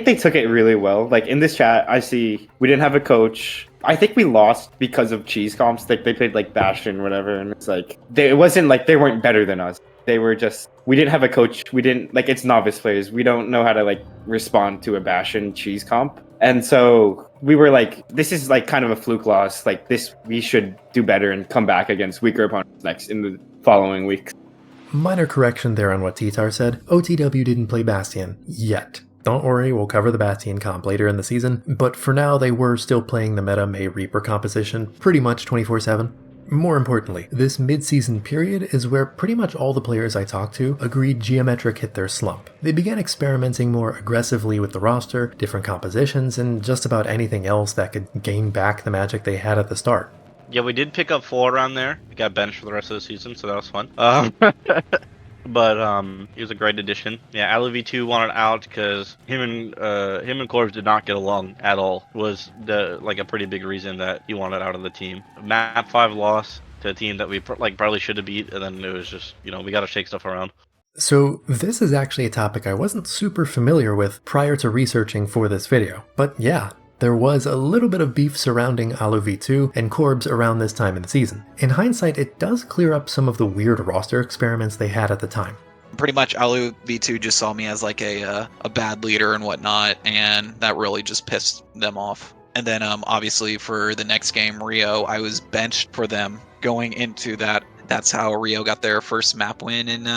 they took it really well. Like in this chat, I see we didn't have a coach. I think we lost because of cheese comps. Like they played like Bastion or whatever, and it's like it wasn't like they weren't better than us. They were just, we didn't have a coach. We didn't, like, it's novice players. We don't know how to like respond to a Bastion cheese comp. And so we were like, this is like kind of a fluke loss. Like this, we should do better and come back against weaker opponents next in the following weeks. Minor correction there on what Titar said. OTW didn't play Bastion yet. Don't worry, we'll cover the Bastion comp later in the season, but for now they were still playing the meta May Reaper composition pretty much 24/7. More importantly, this mid-season period is where pretty much all the players I talked to agreed Geometric hit their slump. They began experimenting more aggressively with the roster, different compositions, and just about anything else that could gain back the magic they had at the start. Yeah, we did pick up 4 around there. We got benched for the rest of the season, so that was fun. But he was a great addition. Yeah, AluV2 wanted out because him and Corbs did not get along at all. Was a pretty big reason that he wanted out of the team. Map 5 loss to a team that we probably should have beat, and then it was just, we got to shake stuff around. So this is actually a topic I wasn't super familiar with prior to researching for this video. But yeah, there was a little bit of beef surrounding AluV2 and Corbs around this time in the season. In hindsight, it does clear up some of the weird roster experiments they had at the time. Pretty much AluV2 just saw me as like a bad leader and whatnot, and that really just pissed them off. And then obviously for the next game, Rio, I was benched for them going into that. That's how Rio got their first map win in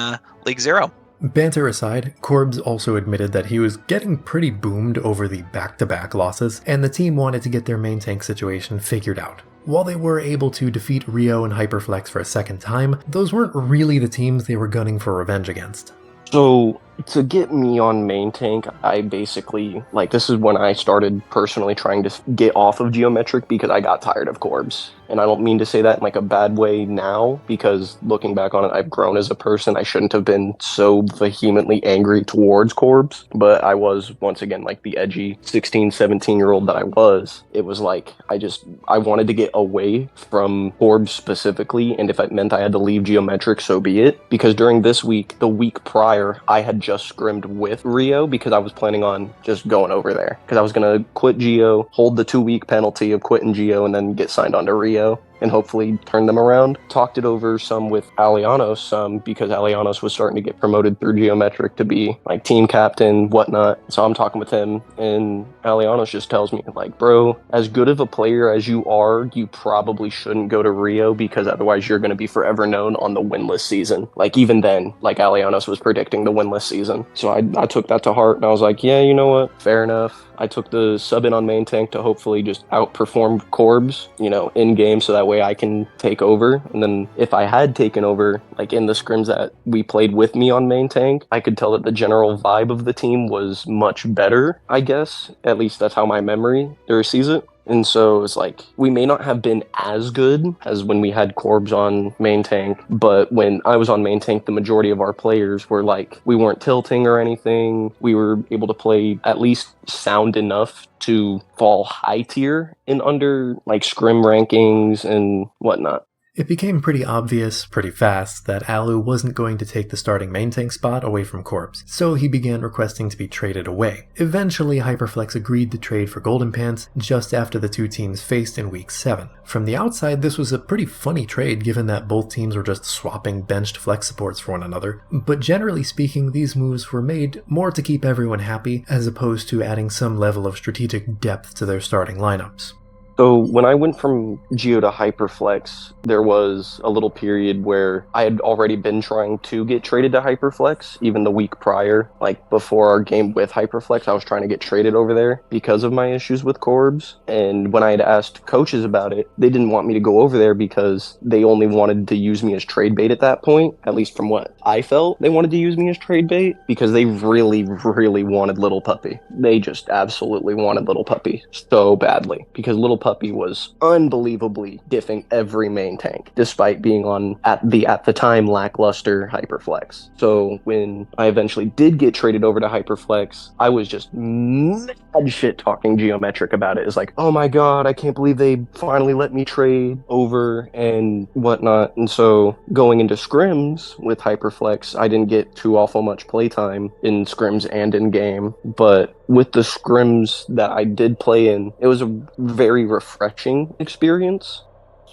League 0. Banter aside, Corbs also admitted that he was getting pretty boomed over the back-to-back losses, and the team wanted to get their main tank situation figured out. While they were able to defeat Rio and Hyperflex for a second time, those weren't really the teams they were gunning for revenge against. So, to get me on main tank, I basically, this is when I started personally trying to get off of Geometric because I got tired of Corbs. And I don't mean to say that in a bad way now, because looking back on it, I've grown as a person. I shouldn't have been so vehemently angry towards Corbs, but I was, once again, the edgy 16, 17-year-old that I was. It was I wanted to get away from Corbs specifically, and if it meant I had to leave Geometric, so be it. Because during this week, the week prior, I had just scrimmed with Rio because I was planning on just going over there. Because I was going to quit Geo, hold the 2-week penalty of quitting Geo, and then get signed on to Rio and hopefully turn them around. Talked it over some with Alianos, because Alianos was starting to get promoted through Geometric to be team captain, whatnot. So I'm talking with him, and Alianos just tells me, bro, as good of a player as you are, you probably shouldn't go to Rio because otherwise you're going to be forever known on the winless season. Even then, Alianos was predicting the winless season. So I took that to heart, and I was like, yeah, you know what? Fair enough. I took the sub in on main tank to hopefully just outperform Corbs, in game, so that way I can take over. And then if I had taken over, in the scrims that we played with me on main tank, I could tell that the general vibe of the team was much better, I guess. At least that's how my memory sees it. And so it's like, we may not have been as good as when we had Corbs on main tank, but when I was on main tank, the majority of our players were like, we weren't tilting or anything. We were able to play at least sound enough to fall high tier in under like scrim rankings and whatnot. It became pretty obvious pretty fast that Alu wasn't going to take the starting main tank spot away from Corpse, so he began requesting to be traded away. Eventually, Hyperflex agreed to trade for Golden Pants just after the two teams faced in Week 7. From the outside, this was a pretty funny trade given that both teams were just swapping benched flex supports for one another, but generally speaking, these moves were made more to keep everyone happy as opposed to adding some level of strategic depth to their starting lineups. So when I went from Geo to Hyperflex, there was a little period where I had already been trying to get traded to Hyperflex, even the week prior. Like before our game with Hyperflex, I was trying to get traded over there because of my issues with Corbs. And when I had asked coaches about it, they didn't want me to go over there because they only wanted to use me as trade bait at that point, at least from what I felt. They wanted to use me as trade bait because they really, really wanted Little Puppy. They just absolutely wanted Little Puppy so badly because Little Puppy was unbelievably diffing every main tank, despite being on at the time lackluster Hyperflex. So when I eventually did get traded over to Hyperflex, I was just mad shit talking Geometric about it. It's like, oh my god, I can't believe they finally let me trade over and whatnot. And so going into scrims with Hyperflex, I didn't get too awful much playtime in scrims and in game, but with the scrims that I did play in, it was a very refreshing experience.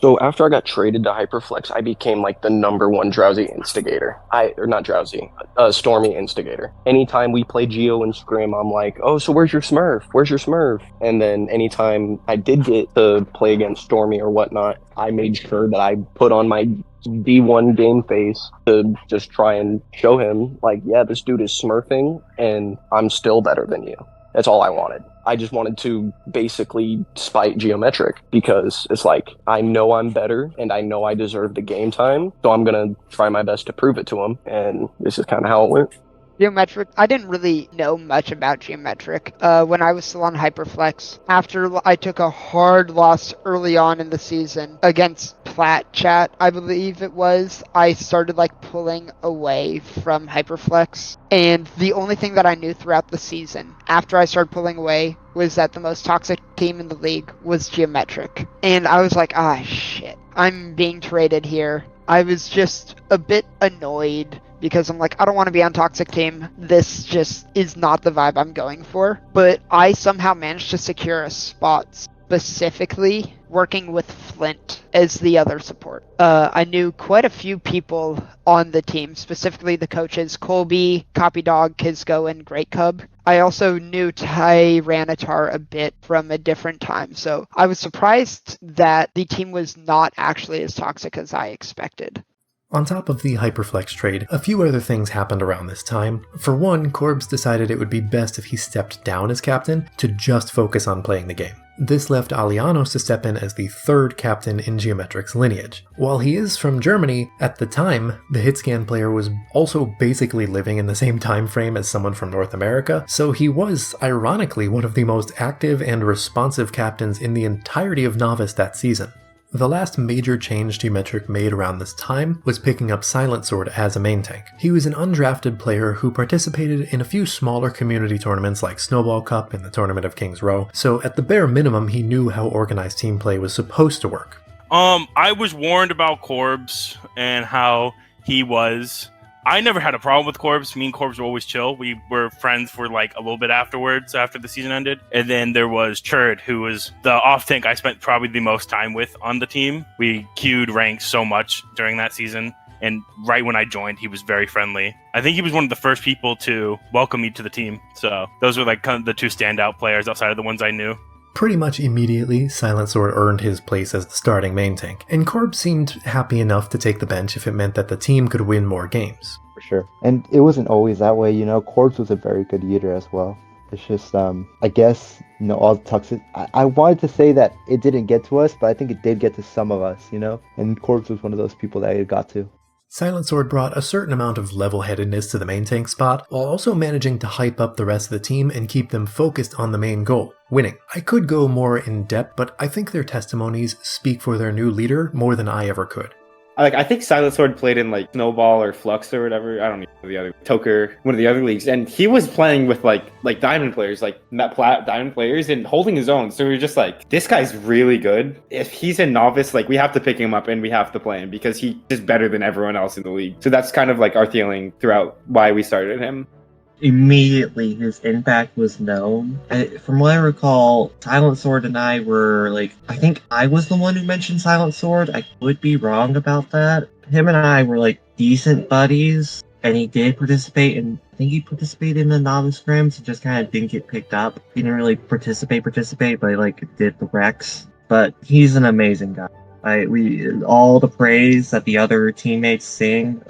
So after I got traded to Hyperflex, I became like the number one Drowsy instigator. Stormy instigator. Anytime we play Geo and Scrim, I'm like, oh, so where's your Smurf? Where's your Smurf? And then anytime I did get to play against Stormy or whatnot, I made sure that I put on my D1 game face to just try and show him, like, yeah, this dude is smurfing and I'm still better than you. That's all I wanted. I just wanted to basically spite Geometric because it's like, I know I'm better and I know I deserve the game time, so I'm going to try my best to prove it to him, and this is kind of how it went. Geometric, I didn't really know much about Geometric when I was still on Hyperflex. After I took a hard loss early on in the season against Plat Chat, I believe it was, I started like pulling away from Hyperflex. And the only thing that I knew throughout the season, after I started pulling away, was that the most toxic team in the league was Geometric. And I was like, shit, I'm being traded here. I was just a bit annoyed because I'm like, I don't want to be on toxic team. This just is not the vibe I'm going for. But I somehow managed to secure a spot specifically working with Flint as the other support. I knew quite a few people on the team, specifically the coaches, Colby, Copydog, Kizgo, and Great Cub. I also knew Tyranitar a bit from a different time, so I was surprised that the team was not actually as toxic as I expected. On top of the Hyperflex trade, a few other things happened around this time. For one, Corbs decided it would be best if he stepped down as captain to just focus on playing the game. This left Alianos to step in as the third captain in Geometric's lineage. While he is from Germany, at the time, the Hitscan player was also basically living in the same time frame as someone from North America, so he was, ironically, one of the most active and responsive captains in the entirety of Novice that season. The last major change Geometric made around this time was picking up Silent Sword as a main tank. He was an undrafted player who participated in a few smaller community tournaments like Snowball Cup and the Tournament of Kings Row, so at the bare minimum he knew how organized team play was supposed to work. I was warned about Corbs and how he was. I never had a problem with Corbs. Me and Corbs were always chill. We were friends for like a little bit afterwards, after the season ended. And then there was Churd, who was the off tank I spent probably the most time with on the team. We queued ranks so much during that season. And right when I joined, he was very friendly. I think he was one of the first people to welcome me to the team. So those were like kind of the two standout players outside of the ones I knew. Pretty much immediately, Silent Sword earned his place as the starting main tank, and Corb seemed happy enough to take the bench if it meant that the team could win more games. For sure. And it wasn't always that way, Corbs was a very good eater as well. It's just, I guess, all the toxic... I wanted to say that it didn't get to us, but I think it did get to some of us, and Corbs was one of those people that it got to. Silent Sword brought a certain amount of level-headedness to the main tank spot, while also managing to hype up the rest of the team and keep them focused on the main goal, winning. I could go more in depth, but I think their testimonies speak for their new leader more than I ever could. I think Silent Sword played in like Snowball or Flux or whatever. I don't know the other Toker, one of the other leagues, and he was playing with like Diamond players, like Plat Diamond players, and holding his own. So we were just like, this guy's really good. If he's a novice, like we have to pick him up and we have to play him because he's just better than everyone else in the league. So that's kind of like our feeling throughout why we started him. Immediately his impact was known. From what I recall, Silent Sword and I were like, I think I was the one who mentioned Silent Sword. I could be wrong about that. Him and I were like decent buddies, and he did participate in, I think he participated in the novice scrims, just kind of didn't get picked up. He didn't really participate, but he like did the Rex. But he's an amazing guy. All the praise that the other teammates sang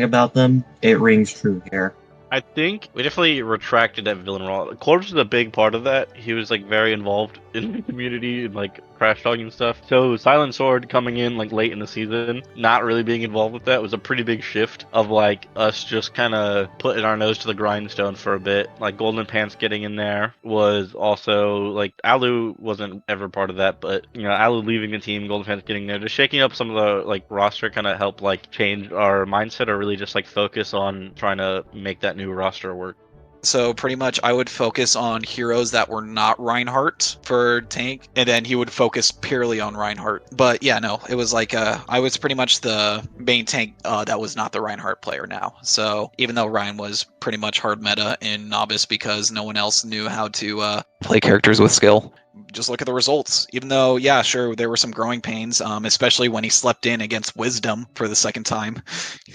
about them, it rings true here. I think we definitely retracted that villain role. Corpse is a big part of that. He was like very involved in the community and like trash talking and stuff. So Silent Sword coming in like late in the season, not really being involved with that was a pretty big shift of like us just kind of putting our nose to the grindstone for a bit. Like Golden Pants getting in there was also like Alu wasn't ever part of that, but you know, Alu leaving the team, Golden Pants getting there, just shaking up some of the like roster kind of helped like change our mindset or really just like focus on trying to make that new roster work. So pretty much I would focus on heroes that were not Reinhardt for tank, and then he would focus purely on Reinhardt. But yeah, no, it was like I was pretty much the main tank that was not the Reinhardt player now. So even though Ryan was pretty much hard meta in Novice because no one else knew how to play characters with skill. Just look at the results. Even though, yeah, sure, there were some growing pains, especially when he slept in against Wisdom for the second time.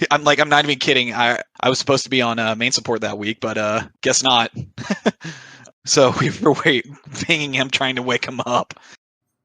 I'm not even kidding. I was supposed to be on main support that week, but guess not. So we were pinging him, trying to wake him up.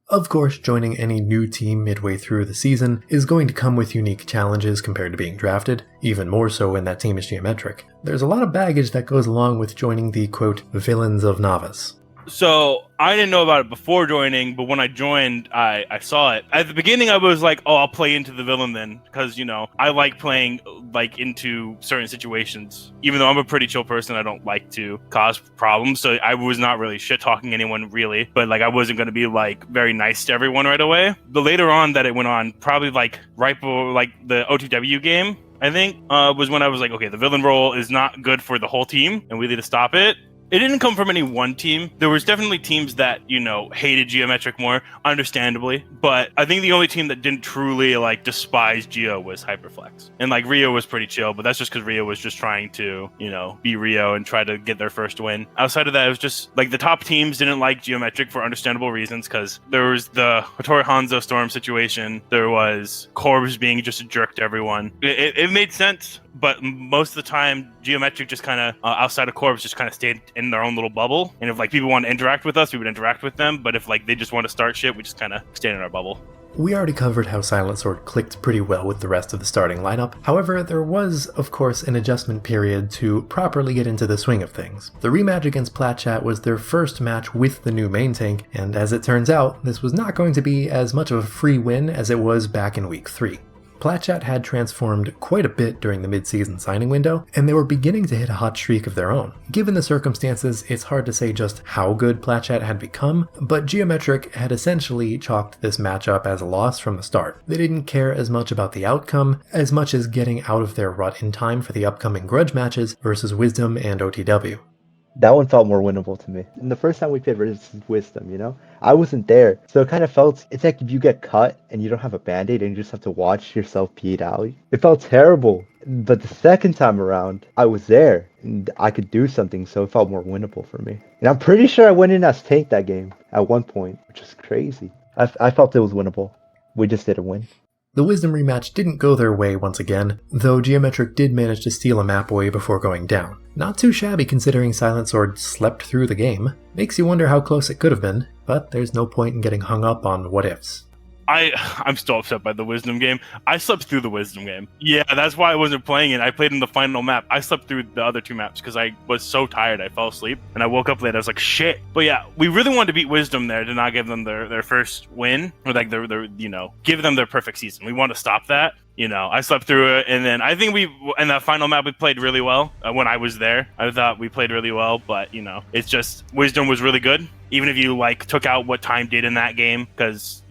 Of course, joining any new team midway through the season is going to come with unique challenges compared to being drafted, even more so when that team is geometric. There's a lot of baggage that goes along with joining the, quote, villains of Novice. So I didn't know about it before joining, but when I joined, I saw it. At the beginning, I was like, oh, I'll play into the villain then, because, you know, I like playing like into certain situations. Even though I'm a pretty chill person, I don't like to cause problems, so I was not really shit-talking anyone, really. But, like, I wasn't going to be, like, very nice to everyone right away. But later on that it went on, probably, like, right before, like, the OTW game, I think, was when I was like, okay, the villain role is not good for the whole team, and we need to stop it. It didn't come from any one team. There was definitely teams that, you know, hated Geometric more, understandably. But I think the only team that didn't truly, like, despise Geo was Hyperflex. And, like, Rio was pretty chill, but that's just because Rio was just trying to, you know, be Rio and try to get their first win. Outside of that, it was just, like, the top teams didn't like Geometric for understandable reasons, because there was the Hattori Hanzo Storm situation. There was Corbs being just a jerk to everyone. It made sense. But most of the time, Geometric just kind of, outside of Corbs, just kind of stayed in their own little bubble. And if, like, people want to interact with us, we would interact with them. But if, like, they just want to start shit, we just kind of stayed in our bubble. We already covered how Silent Sword clicked pretty well with the rest of the starting lineup. However, there was, of course, an adjustment period to properly get into the swing of things. The rematch against Platchat was their first match with the new main tank, and as it turns out, this was not going to be as much of a free win as it was back in Week 3. Platchat had transformed quite a bit during the mid-season signing window, and they were beginning to hit a hot streak of their own. Given the circumstances, it's hard to say just how good Platchat had become, but Geometric had essentially chalked this matchup as a loss from the start. They didn't care as much about the outcome, as much as getting out of their rut in time for the upcoming grudge matches versus Wisdom and OTW. That one felt more winnable to me. And the first time we played versus Wisdom, you know? I wasn't there. So it kind of felt, it's like if you get cut and you don't have a band-aid and you just have to watch yourself peed out. It felt terrible. But the second time around, I was there and I could do something, so it felt more winnable for me. And I'm pretty sure I went in as tank that game at one point, which is crazy. I felt it was winnable. We just didn't win. The Wisdom rematch didn't go their way once again, though Geometric did manage to steal a map away before going down. Not too shabby considering Silent Sword slept through the game. Makes you wonder how close it could have been, but there's no point in getting hung up on what-ifs. I'm still upset by the Wisdom game. I slept through the Wisdom game. Yeah, that's why I wasn't playing it. I played in the final map. I slept through the other two maps because I was so tired. I fell asleep and I woke up late. I was like, shit. But yeah, we really wanted to beat Wisdom there to not give them their first win or like their you know, give them their perfect season. We want to stop that. I slept through it, and then I think in that final map we played really well. When I was there, I thought we played really well, but it's just Wisdom was really good. Even if you took out what Time did in that game, because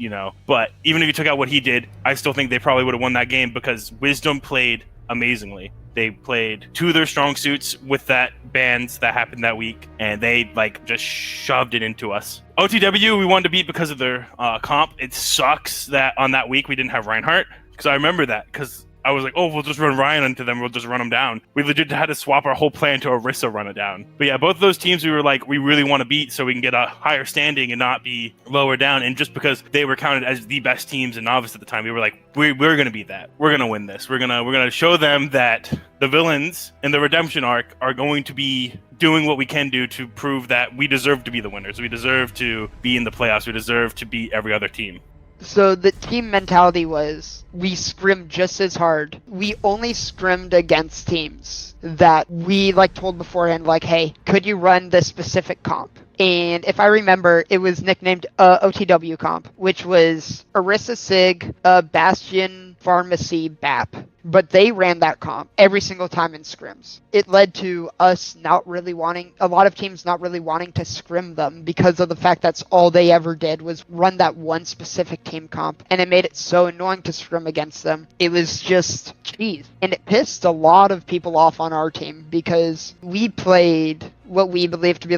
but even if you took out what he did, I still think they probably would have won that game because Wisdom played amazingly. They played two of their strong suits with that bans that happened that week, and they just shoved it into us. OTW we wanted to beat because of their comp. It sucks that on that week we didn't have Reinhardt, because I remember that, because I was like, oh, we'll just run Ryan into them. We'll just run them down. We legit had to swap our whole plan to Orisa run it down. But yeah, both of those teams we were like, we really want to beat so we can get a higher standing and not be lower down. And just because they were counted as the best teams in Novice at the time, we were like, we're going to beat that. We're going to win this. We're gonna show them that the villains in the redemption arc are going to be doing what we can do to prove that we deserve to be the winners. We deserve to be in the playoffs. We deserve to beat every other team. So the team mentality was we scrimmed just as hard. We only scrimmed against teams that we told beforehand, hey, could you run this specific comp? And if I remember, it was nicknamed OTW comp, which was Orisa Sig, Bastion, Pharmacy, BAP. But they ran that comp every single time in scrims. It led to us a lot of teams not really wanting to scrim them because of the fact that's all they ever did was run that one specific team comp. And it made it so annoying to scrim against them. It was just cheese. And it pissed a lot of people off on our team because we played what we believe to be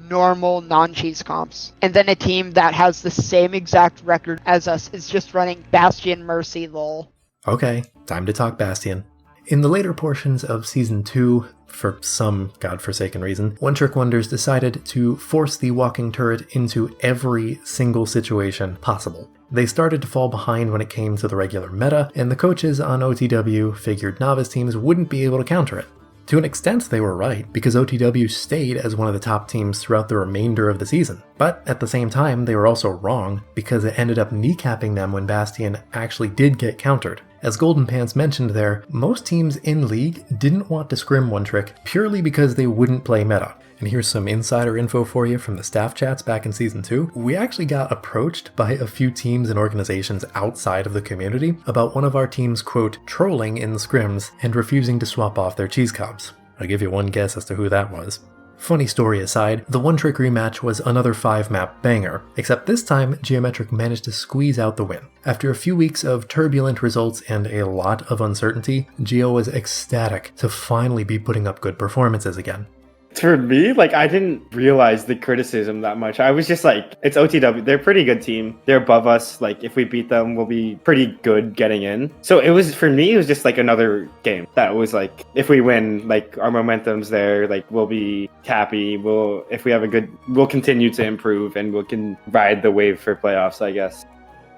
normal non-cheese comps. And then a team that has the same exact record as us is just running Bastion, Mercy, lol. Okay, time to talk Bastion. In the later portions of Season 2, for some godforsaken reason, One Trick Wonders decided to force the walking turret into every single situation possible. They started to fall behind when it came to the regular meta, and the coaches on OTW figured novice teams wouldn't be able to counter it. To an extent, they were right, because OTW stayed as one of the top teams throughout the remainder of the season. But at the same time, they were also wrong, because it ended up kneecapping them when Bastion actually did get countered. As Golden Pants mentioned there, most teams in League didn't want to scrim One Trick purely because they wouldn't play meta. And here's some insider info for you from the staff chats back in Season 2. We actually got approached by a few teams and organizations outside of the community about one of our teams, quote, trolling in the scrims and refusing to swap off their cheese cobs. I'll give you one guess as to who that was. Funny story aside, the One Trick rematch was another 5-map banger, except this time Geometric managed to squeeze out the win. After a few weeks of turbulent results and a lot of uncertainty, Geo was ecstatic to finally be putting up good performances again. For me, I didn't realize the criticism that much. I was just it's OTW. They're a pretty good team. They're above us. If we beat them, we'll be pretty good getting in. So for me, it was just another game. That was if we win, our momentum's there. We'll be happy. If we have we'll continue to improve and we can ride the wave for playoffs, I guess.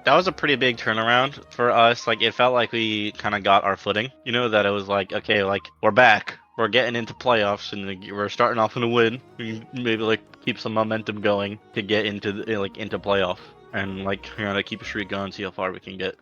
That was a pretty big turnaround for us. It felt like we kind of got our footing. That it was okay, we're back. We're getting into playoffs, and we're starting off in a win. We can maybe keep some momentum going to get into into playoff, and keep a streak going, see how far we can get.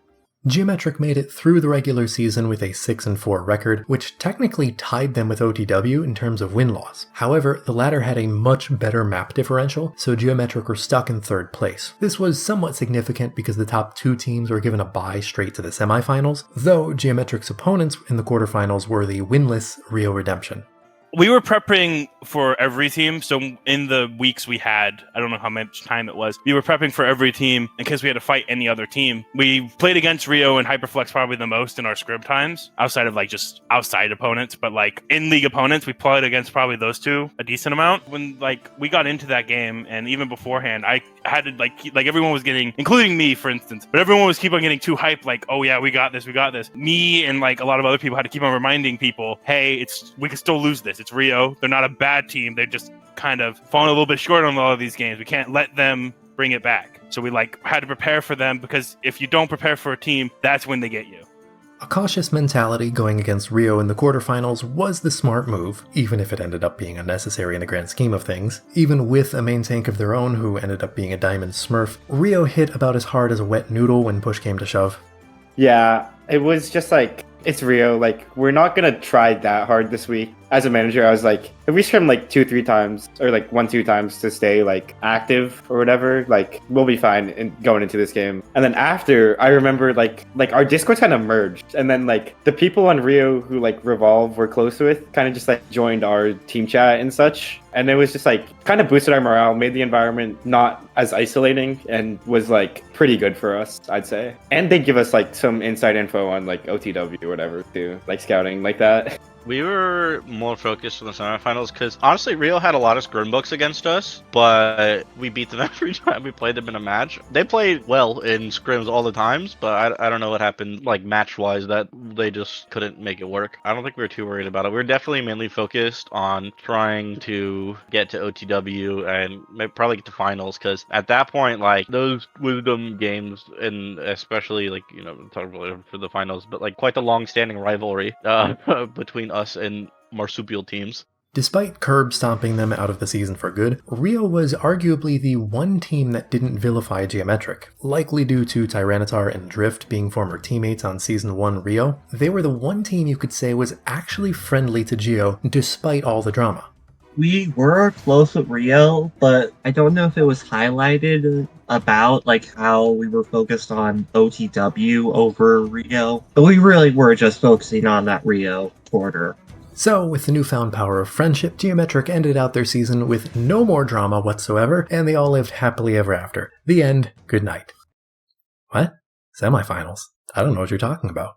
Geometric made it through the regular season with a 6-4 record, which technically tied them with OTW in terms of win-loss. However, the latter had a much better map differential, so Geometric were stuck in 3rd place. This was somewhat significant because the top 2 teams were given a bye straight to the semifinals, though Geometric's opponents in the quarterfinals were the winless Rio Redemption. We were prepping for every team, so in the weeks we had, I don't know how much time it was, we were prepping for every team in case we had to fight any other team. We played against Rio and Hyperflex probably the most in our script times, outside of just outside opponents, but in league opponents, we played against probably those two a decent amount. When we got into that game, and even beforehand, I had to everyone was getting, including me for instance, but everyone was keep on getting too hyped, oh yeah, we got this. Me and a lot of other people had to keep on reminding people, hey, we can still lose this. It's Rio. They're not a bad team. They're just kind of falling a little bit short on all of these games. We can't let them bring it back. So we had to prepare for them, because if you don't prepare for a team, that's when they get you. A cautious mentality going against Rio in the quarterfinals was the smart move, even if it ended up being unnecessary in the grand scheme of things. Even with a main tank of their own who ended up being a diamond smurf, Rio hit about as hard as a wet noodle when push came to shove. Yeah, it was just it's Rio. We're not gonna try that hard this week. as a manager, I was like, if we scrim like 2-3 times or like 1-2 times to stay like active or whatever, like we'll be fine in going into this game. And then after, I remember like our Discord kind of merged, and then like the people on Rio who like Revolve were close with kind of just like joined our team chat and such. And it was just like kind of boosted our morale, made the environment not as isolating, and was like pretty good for us, I'd say. And they give us like some inside info on like OTW or whatever too, like scouting like that. We were more focused on the semifinals because honestly, Rio had a lot of scrim books against us, but we beat them every time we played them in a match. They played well in scrims all the times, but I don't know what happened like match-wise that they just couldn't make it work. I don't think we were too worried about it. We were definitely mainly focused on trying to get to OTW and maybe probably get to finals because at that point, like those Wisdom games, and especially like, you know, talk about for the finals, but like quite the long-standing rivalry between us and marsupial teams. Despite Curb stomping them out of the season for good, Rio was arguably the one team that didn't vilify Geometric. Likely due to Tyranitar and Drift being former teammates on Season 1 Rio, they were the one team you could say was actually friendly to Geo despite all the drama. We were close with Rio, but I don't know if it was highlighted about like how we were focused on OTW over Rio, but we really were just focusing on that Rio quarter. So, with the newfound power of friendship, Geometric ended out their season with no more drama whatsoever, and they all lived happily ever after. The end. Good night. What? Semifinals? I don't know what you're talking about.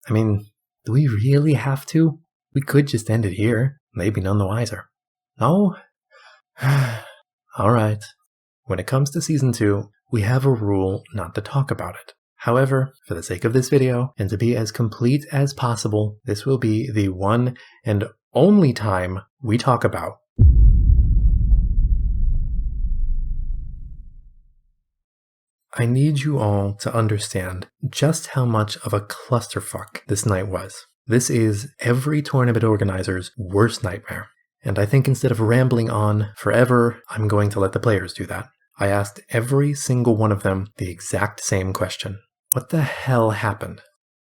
I mean, do we really have to? We could just end it here. They'd be none the wiser. No? Alright. When it comes to Season 2, we have a rule not to talk about it. However, for the sake of this video, and to be as complete as possible, this will be the one and only time we talk about I need you all to understand just how much of a clusterfuck this night was. This is every tournament organizer's worst nightmare. And I think instead of rambling on forever, I'm going to let the players do that. I asked every single one of them the exact same question. What the hell happened?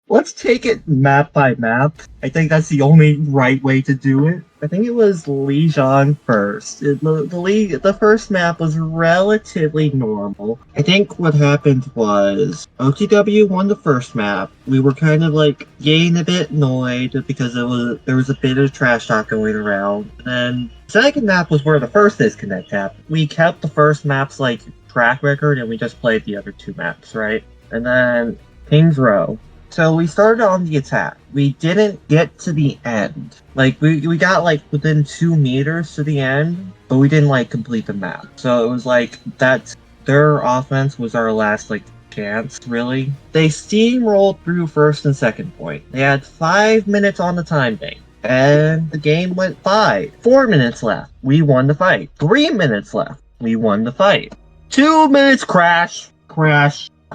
Let's take it map by map. I think that's the only right way to do it. I think it was Lijiang first. The first map was relatively normal. I think what happened was OTW won the first map. We were kind of like getting a bit annoyed because there was a bit of trash talk going around. And then the second map was where the first disconnect happened. We kept the first map's like track record and we just played the other two maps, right? And then King's Row. So we started on the attack. We didn't get to the end. Like, we got, like, within 2 meters to the end, but we didn't, like, complete the map. So it was like, their offense was our last, like, chance, really. They steamrolled through first and second point. They had 5 minutes on the time bank. And the game went by. 4 minutes left. We won the fight. 3 minutes left. We won the fight. 2 minutes, crash.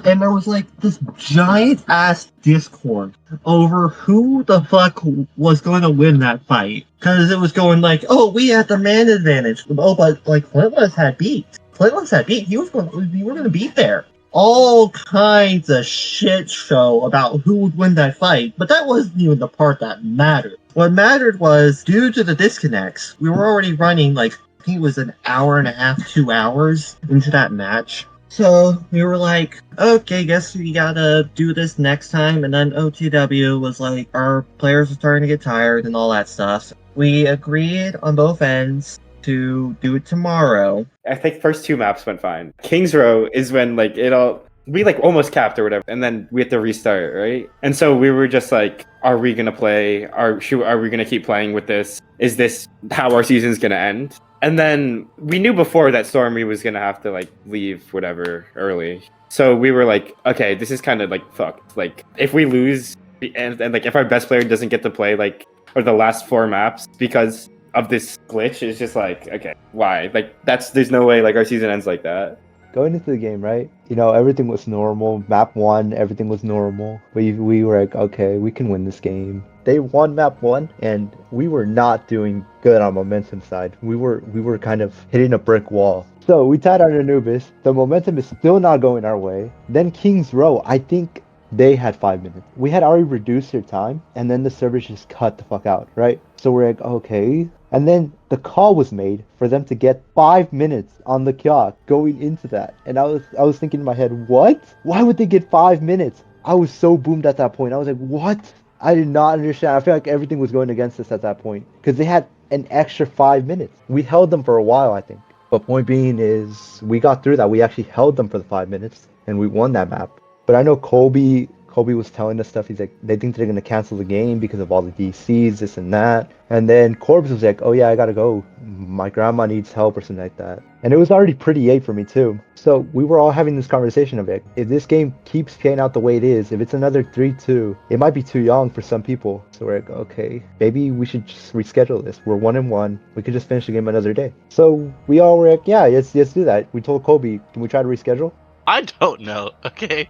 And there was like this giant ass discord over who the fuck was going to win that fight. Because it was going like, oh, we had the man advantage. Oh, but like Flintless had beat. We were going to beat there. All kinds of shit show about who would win that fight. But that wasn't even the part that mattered. What mattered was, due to the disconnects, we were already running like, I think it was an hour and a half, 2 hours into that match. So we were like, okay, guess we gotta do this next time. And then OTW was like, our players are starting to get tired and all that stuff. We agreed on both ends to do it tomorrow. I think first 2 maps went fine. King's Row is when like we like almost capped or whatever, and then we had to restart, right? And so we were just like, are we gonna play? Are we gonna keep playing with this? Is this how our season's gonna end? And then we knew before that Stormy was gonna have to like leave whatever early. So we were like, okay, this is kind of like fucked. Like if we lose and like if our best player doesn't get to play like or the last 4 maps because of this glitch, it's just like, okay, why? Like there's no way like our season ends like that. Going into the game, right? You know, everything was normal. Map 1, everything was normal. We were like, okay, we can win this game. They won map 1, and we were not doing good on momentum side. We were kind of hitting a brick wall. So we tied on Anubis. The momentum is still not going our way. Then King's Row. I think They had 5 minutes. We had already reduced their time, and then the servers just cut the fuck out, right? So we're like, okay. And then the call was made for them to get 5 minutes on the clock going into that. And I was thinking in my head, what? Why would they get 5 minutes? I was so boomed at that point. I was like, what? I did not understand. I feel like everything was going against us at that point because they had an extra 5 minutes. We held them for a while, I think. But point being is, we got through that. We actually held them for the 5 minutes, and we won that map. But I know Colby was telling us stuff. He's like, they think they're gonna cancel the game because of all the DCs, this and that. And then Corbs was like, oh yeah, I gotta go. My grandma needs help or something like that. And it was already pretty late for me too. So we were all having this conversation of it. If this game keeps playing out the way it is, if it's another 3-2, it might be too young for some people. So we're like, okay, maybe we should just reschedule this. We're 1-1. We could just finish the game another day. So we all were like, yeah, let's do that. We told Colby, can we try to reschedule? I don't know, okay?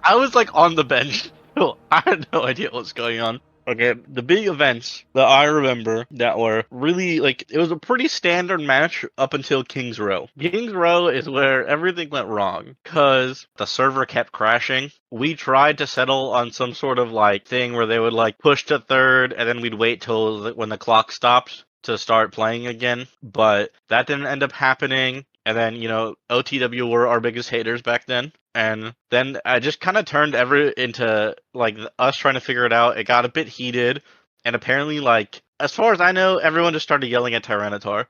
I was like on the bench. I had no idea what's going on. Okay, the big events that I remember that were really, like, it was a pretty standard match up until King's Row. King's Row is where everything went wrong, because the server kept crashing. We tried to settle on some sort of, like, thing where they would, like, push to third, and then we'd wait till when the clock stopped to start playing again, but that didn't end up happening. And then, OTW were our biggest haters back then. And then I just kind of turned into, like, us trying to figure it out. It got a bit heated. And apparently, like, as far as I know, everyone just started yelling at Tyranitar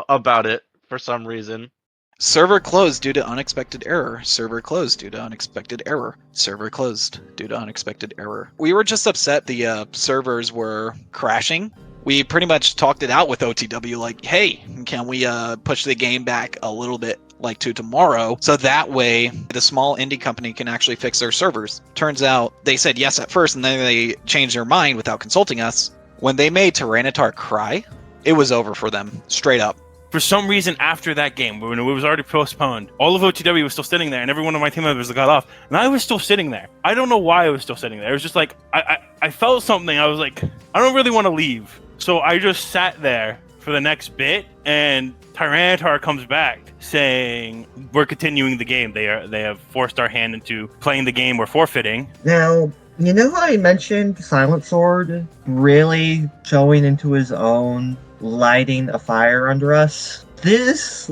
about it for some reason. Server closed due to unexpected error. Server closed due to unexpected error. Server closed due to unexpected error. We were just upset the servers were crashing. We pretty much talked it out with OTW, like, hey, can we push the game back a little bit, like, to tomorrow, so that way the small indie company can actually fix their servers. Turns out they said yes at first, and then they changed their mind without consulting us. When they made Tyranitar cry, it was over for them, straight up. For some reason, after that game, when it was already postponed, all of OTW was still sitting there, and every one of my team members got off, and I was still sitting there. I don't know why I was still sitting there. It was just like, I felt something. I was like, I don't really want to leave. So I just sat there for the next bit, and Tyranitar comes back saying, we're continuing the game. They have forced our hand into playing the game. We're forfeiting. Now, you know how I mentioned Silent Sword really showing into his own, lighting a fire under us? This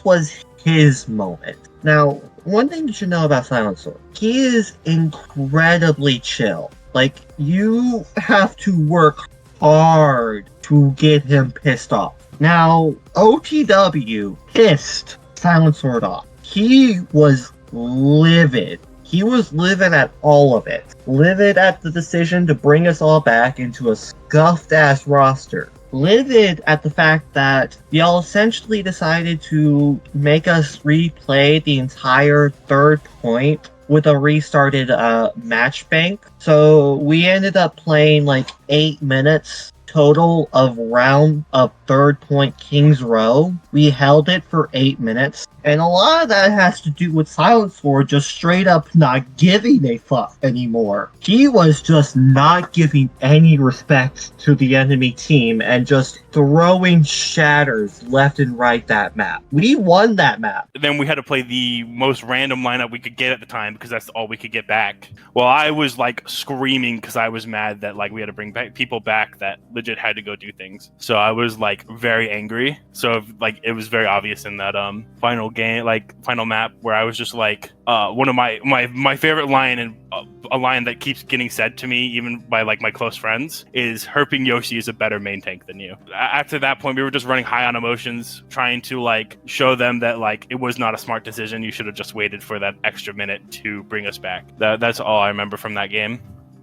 was his moment. Now, one thing you should know about Silent Sword, he is incredibly chill. Like, you have to work hard to get him pissed off. Now, OTW pissed Silent Sword off. He was livid. He was livid at all of it. Livid at the decision to bring us all back into a scuffed-ass roster. Livid at the fact that y'all essentially decided to make us replay the entire third point with a restarted match bank. So we ended up playing like 8 minutes total of round of third point King's Row. We held it for 8 minutes. And a lot of that has to do with Silent Sword just straight up not giving a fuck anymore. He was just not giving any respect to the enemy team and just throwing shatters left and right that map. We won that map. Then we had to play the most random lineup we could get at the time because that's all we could get back. Well, I was like screaming because I was mad that like we had to bring back people back that legit had to go do things. So I was like very angry. So like it was very obvious in that final game, like final map, where I was just like one of my favorite line, and a line that keeps getting said to me even by like my close friends, is herping Yoshi is a better main tank than you. After that point, we were just running high on emotions, trying to like show them that like it was not a smart decision. You should have just waited for that extra minute to bring us back. That's all I remember from that game.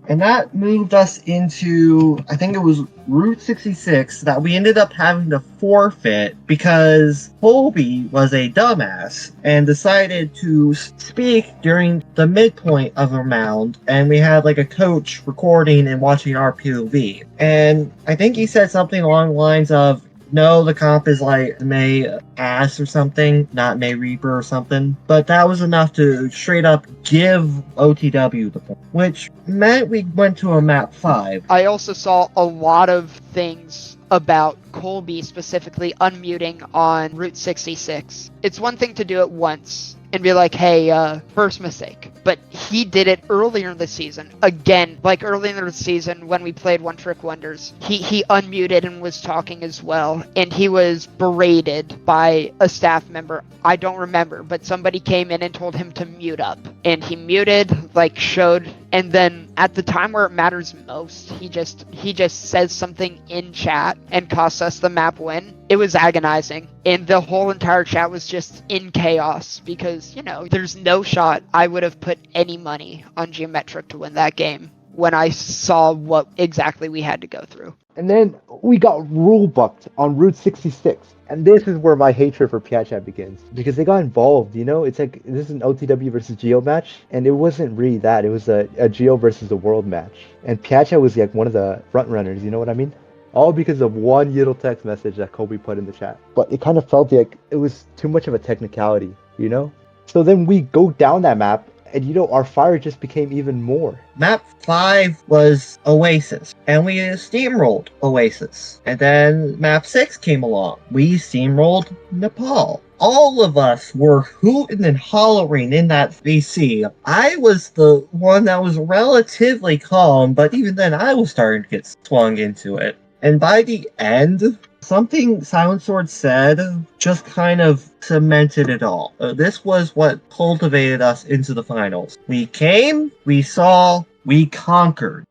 And that moved us into, I think it was Route 66, that we ended up having to forfeit because Colby was a dumbass and decided to speak during the midpoint of a round, and we had like a coach recording and watching our POV. And I think he said something along the lines of, no, the comp is like May Ass or something, not May Reaper or something. But that was enough to straight up give OTW the point, which meant we went to a map 5. I also saw a lot of things about Colby specifically unmuting on Route 66. It's one thing to do it once and be like, hey, first mistake. but he did it earlier in the season. Again, like earlier in the season when we played One Trick Wonders, he unmuted and was talking as well, and he was berated by a staff member. I don't remember, but somebody came in and told him to mute up, and he muted, like showed, and then at the time where it matters most, he just says something in chat and costs us the map win. It was agonizing, and the whole entire chat was just in chaos because, you know, there's no shot I would have put any money on Geometric to win that game when I saw what exactly we had to go through. And then we got rule bucked on Route 66. And this is where my hatred for Piachat begins. Because they got involved, you know? It's like, this is an OTW versus Geo match. And it wasn't really that. It was a Geo versus the world match. And Piachat was like one of the front runners, you know what I mean? All because of one little text message that Kobe put in the chat. But it kind of felt like it was too much of a technicality, you know? So then we go down that map, and you know, our fire just became even more. Map 5 was Oasis, and we steamrolled Oasis. And then map 6 came along. We steamrolled Nepal. All of us were hooting and hollering in that VC. I was the one that was relatively calm, but even then I was starting to get swung into it. And by the end, something Silent Sword said just kind of cemented it all. This was what cultivated us into the finals. We came, we saw, we conquered.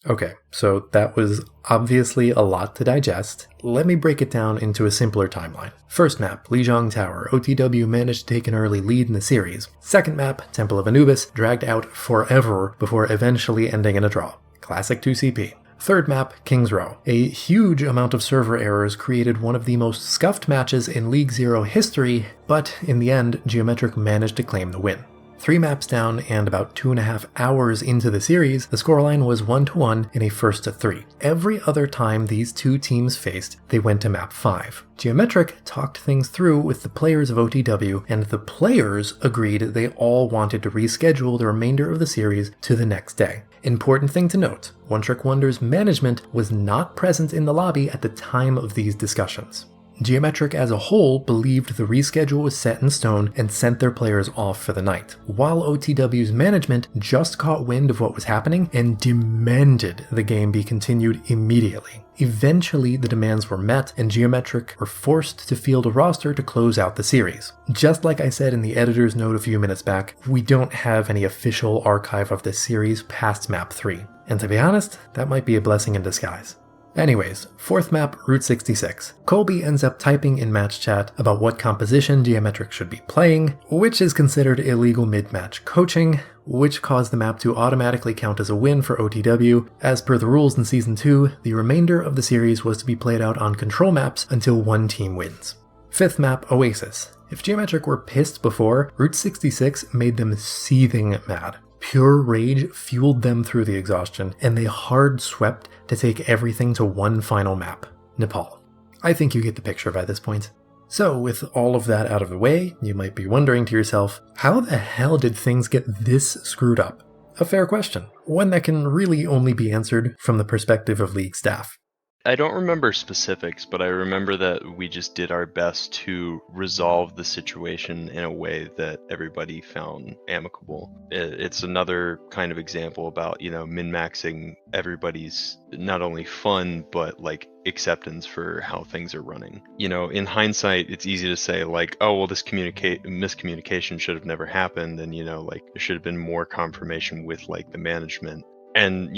Okay, so that was obviously a lot to digest. Let me break it down into a simpler timeline. First map, Lijiang Tower. OTW managed to take an early lead in the series. Second map, Temple of Anubis, dragged out forever before eventually ending in a draw. Classic 2CP. Third map, Kings Row. A huge amount of server errors created one of the most scuffed matches in League Zero history, but in the end, Geometric managed to claim the win. 3 maps down and about 2.5 hours into the series, the scoreline was 1-1 in a first to 3. Every other time these two teams faced, they went to map 5. Geometric talked things through with the players of OTW, and the players agreed they all wanted to reschedule the remainder of the series to the next day. Important thing to note, One Trick Wonder's management was not present in the lobby at the time of these discussions. Geometric as a whole believed the reschedule was set in stone and sent their players off for the night, while OTW's management just caught wind of what was happening and demanded the game be continued immediately. Eventually, the demands were met, and Geometric were forced to field a roster to close out the series. Just like I said in the editor's note a few minutes back, we don't have any official archive of this series past map 3. And to be honest, that might be a blessing in disguise. Anyways, fourth map, Route 66. Colby ends up typing in match chat about what composition Geometric should be playing, which is considered illegal mid-match coaching, which caused the map to automatically count as a win for OTW. As per the rules in Season 2, the remainder of the series was to be played out on control maps until one team wins. Fifth map, Oasis. If Geometric were pissed before, Route 66 made them seething mad. Pure rage fueled them through the exhaustion, and they hard swept to take everything to one final map, Nepal. I think you get the picture by this point. So, with all of that out of the way, you might be wondering to yourself, how the hell did things get this screwed up? A fair question, one that can really only be answered from the perspective of League staff. I don't remember specifics, but I remember that we just did our best to resolve the situation in a way that everybody found amicable. It's another kind of example about, min-maxing everybody's not only fun, but like acceptance for how things are running. In hindsight, it's easy to say like, oh, well, this miscommunication should have never happened. And, there should have been more confirmation with like the management. And,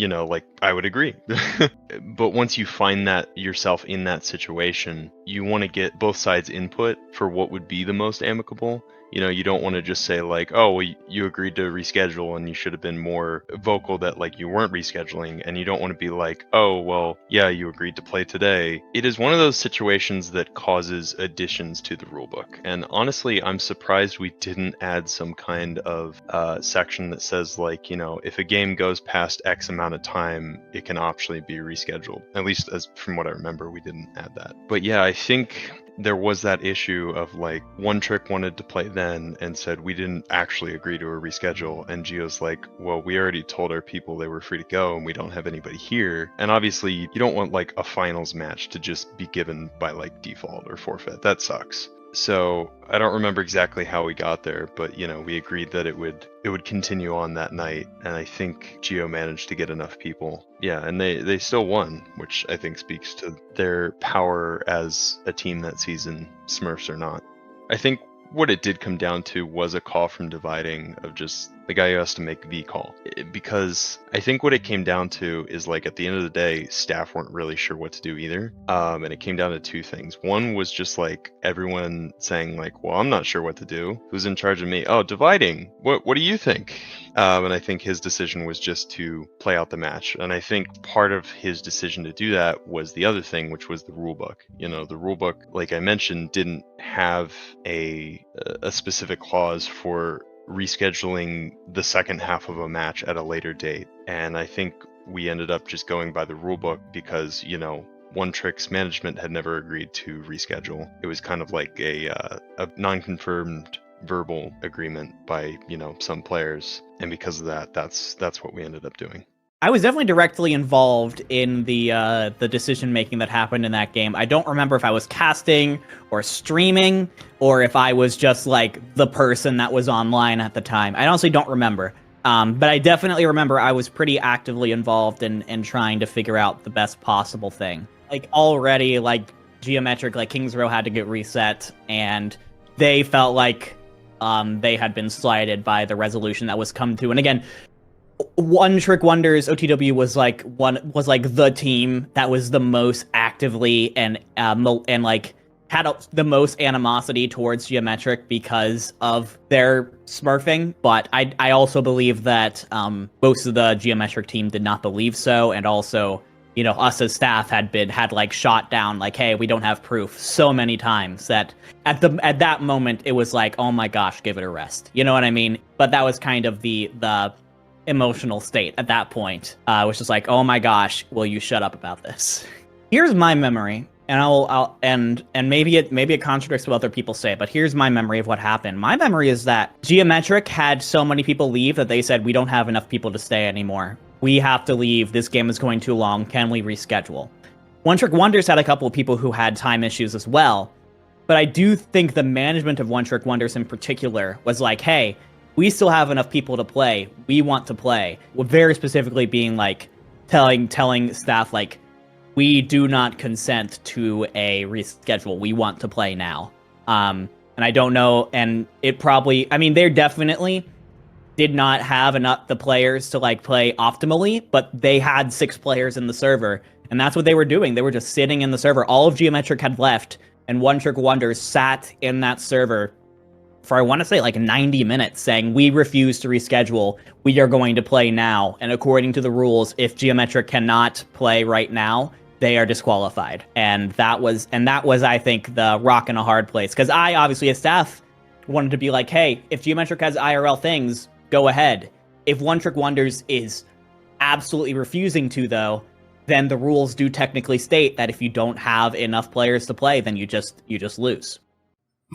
I would agree. But once you find that yourself in that situation, you want to get both sides' input for what would be the most amicable. You don't want to just say like, oh, well, you agreed to reschedule and you should have been more vocal that like you weren't rescheduling. And you don't want to be like, oh, well, yeah, you agreed to play today. It is one of those situations that causes additions to the rulebook. And honestly, I'm surprised we didn't add some kind of section that says like, if a game goes past X amount of time, it can optionally be rescheduled. At least as from what I remember, we didn't add that. But yeah, I think there was that issue of like One Trick wanted to play then and said we didn't actually agree to a reschedule, and Geo's like, well, we already told our people they were free to go and we don't have anybody here. And obviously you don't want like a finals match to just be given by like default or forfeit. That sucks. So I don't remember exactly how we got there, but we agreed that it would continue on that night, and I think Geo managed to get enough people. Yeah, and they still won, which I think speaks to their power as a team that season, Smurfs or not. I think what it did come down to was a call from Dividing of just the guy who has to make the call. Because I think what it came down to is, like, at the end of the day, staff weren't really sure what to do either. And it came down to two things. One was just like everyone saying, like, well, I'm not sure what to do. Who's in charge of me? Oh, Dividing. What do you think? And I think his decision was just to play out the match. And I think part of his decision to do that was the other thing, which was the rulebook. The rulebook, like I mentioned, didn't have a specific clause for rescheduling the second half of a match at a later date. And I think we ended up just going by the rulebook because, One Trick's management had never agreed to reschedule. It was kind of like a non-confirmed verbal agreement by, some players. And because of that, that's what we ended up doing. I was definitely directly involved in the decision making that happened in that game. I don't remember if I was casting or streaming or if I was just like the person that was online at the time. I honestly don't remember. But I definitely remember I was pretty actively involved in trying to figure out the best possible thing. Like already, like Geometric, like Kings Row had to get reset, and they felt like they had been slighted by the resolution that was come to. And again, One Trick Wonders OTW was like the team that was the most actively and like had the most animosity towards Geometric because of their smurfing. But I also believe that most of the Geometric team did not believe so, and also us as staff had like shot down like, hey, we don't have proof so many times that at that moment it was like, oh my gosh, give it a rest. You know what I mean? But that was kind of the emotional state at that point, was just like, oh my gosh, will you shut up about this? Here's my memory, and I'll maybe it contradicts what other people say, but here's my memory of what happened. My memory is that Geometric had so many people leave that they said, we don't have enough people to stay anymore. We have to leave. This game is going too long. Can we reschedule? One Trick Wonders had a couple of people who had time issues as well, but I do think the management of One Trick Wonders in particular was like, hey, we still have enough people to play. We want to play. Well, very specifically being like telling staff like, we do not consent to a reschedule. We want to play now. And I don't know. And it probably, they definitely did not have enough the players to like play optimally, but they had 6 players in the server, and that's what they were doing. They were just sitting in the server. All of Geometric had left, and One Trick Wonders sat in that server for, I want to say, like 90 minutes saying, we refuse to reschedule. We are going to play now. And according to the rules, if Geometric cannot play right now, they are disqualified. And that was, I think, the rock in a hard place. Because I, obviously, as staff, wanted to be like, hey, if Geometric has IRL things, go ahead. If One Trick Wonders is absolutely refusing to, though, then the rules do technically state that if you don't have enough players to play, then you just lose.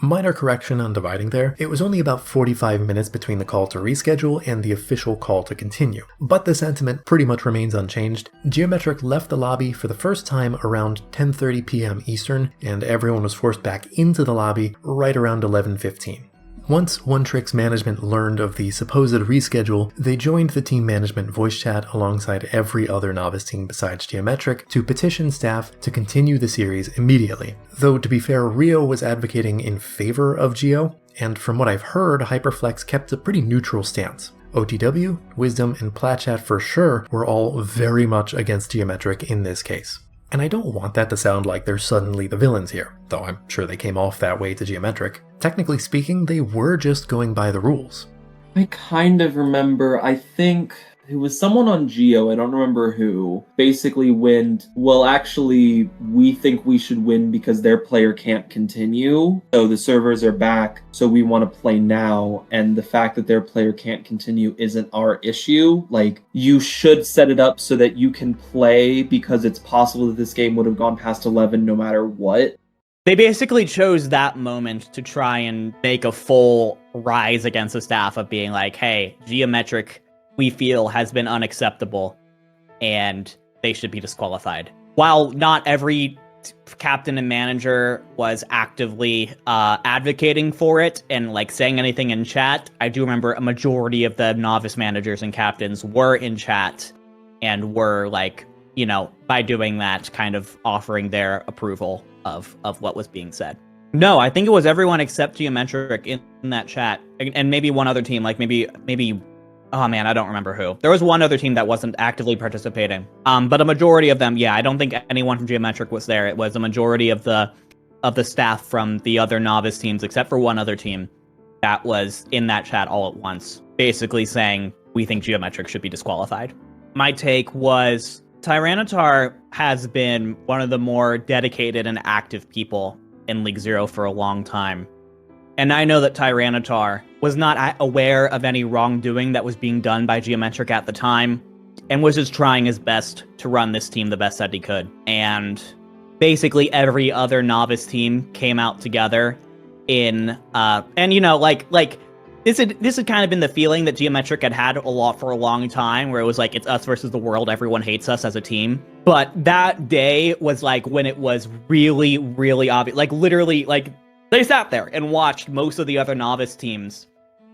Minor correction on Dividing there. It was only about 45 minutes between the call to reschedule and the official call to continue. But the sentiment pretty much remains unchanged. Geometric left the lobby for the first time around 10:30 p.m. Eastern, and everyone was forced back into the lobby right around 11:15. Once One Trick's management learned of the supposed reschedule, they joined the team management voice chat alongside every other novice team besides Geometric to petition staff to continue the series immediately. Though, to be fair, Rio was advocating in favor of Geo, and from what I've heard, Hyperflex kept a pretty neutral stance. OTW, Wisdom, and Platchat for sure were all very much against Geometric in this case. And I don't want that to sound like they're suddenly the villains here, though I'm sure they came off that way to Geometric. Technically speaking, they were just going by the rules. I kind of remember, I think it was someone on Geo, I don't remember who, basically went, well, actually, we think we should win because their player can't continue. So the servers are back, so we want to play now. And the fact that their player can't continue isn't our issue. Like, you should set it up so that you can play because it's possible that this game would have gone past 11 no matter what. They basically chose that moment to try and make a full rise against the staff of being like, hey, Geometric, we feel, has been unacceptable, and they should be disqualified. While not every captain and manager was actively advocating for it and like saying anything in chat. I do remember a majority of the novice managers and captains were in chat and were like, you know, by doing that, kind of offering their approval of what was being said. No, I think it was everyone except Geometric in that chat, and maybe one other team, like maybe. Oh man, I don't remember who. There was one other team that wasn't actively participating. But a majority of them, yeah, I don't think anyone from Geometric was there. It was a majority of the staff from the other novice teams, except for one other team, that was in that chat all at once, basically saying we think Geometric should be disqualified. My take was Tyranitar has been one of the more dedicated and active people in League Zero for a long time. And I know that Tyranitar was not aware of any wrongdoing that was being done by Geometric at the time, and was just trying his best to run this team the best that he could. And basically every other novice team came out together in, and you know, like this had kind of been the feeling that Geometric had had a lot for a long time, where it was like, it's us versus the world, everyone hates us as a team. But that day was like when it was really, really obvious, like literally, like, they sat there and watched most of the other novice teams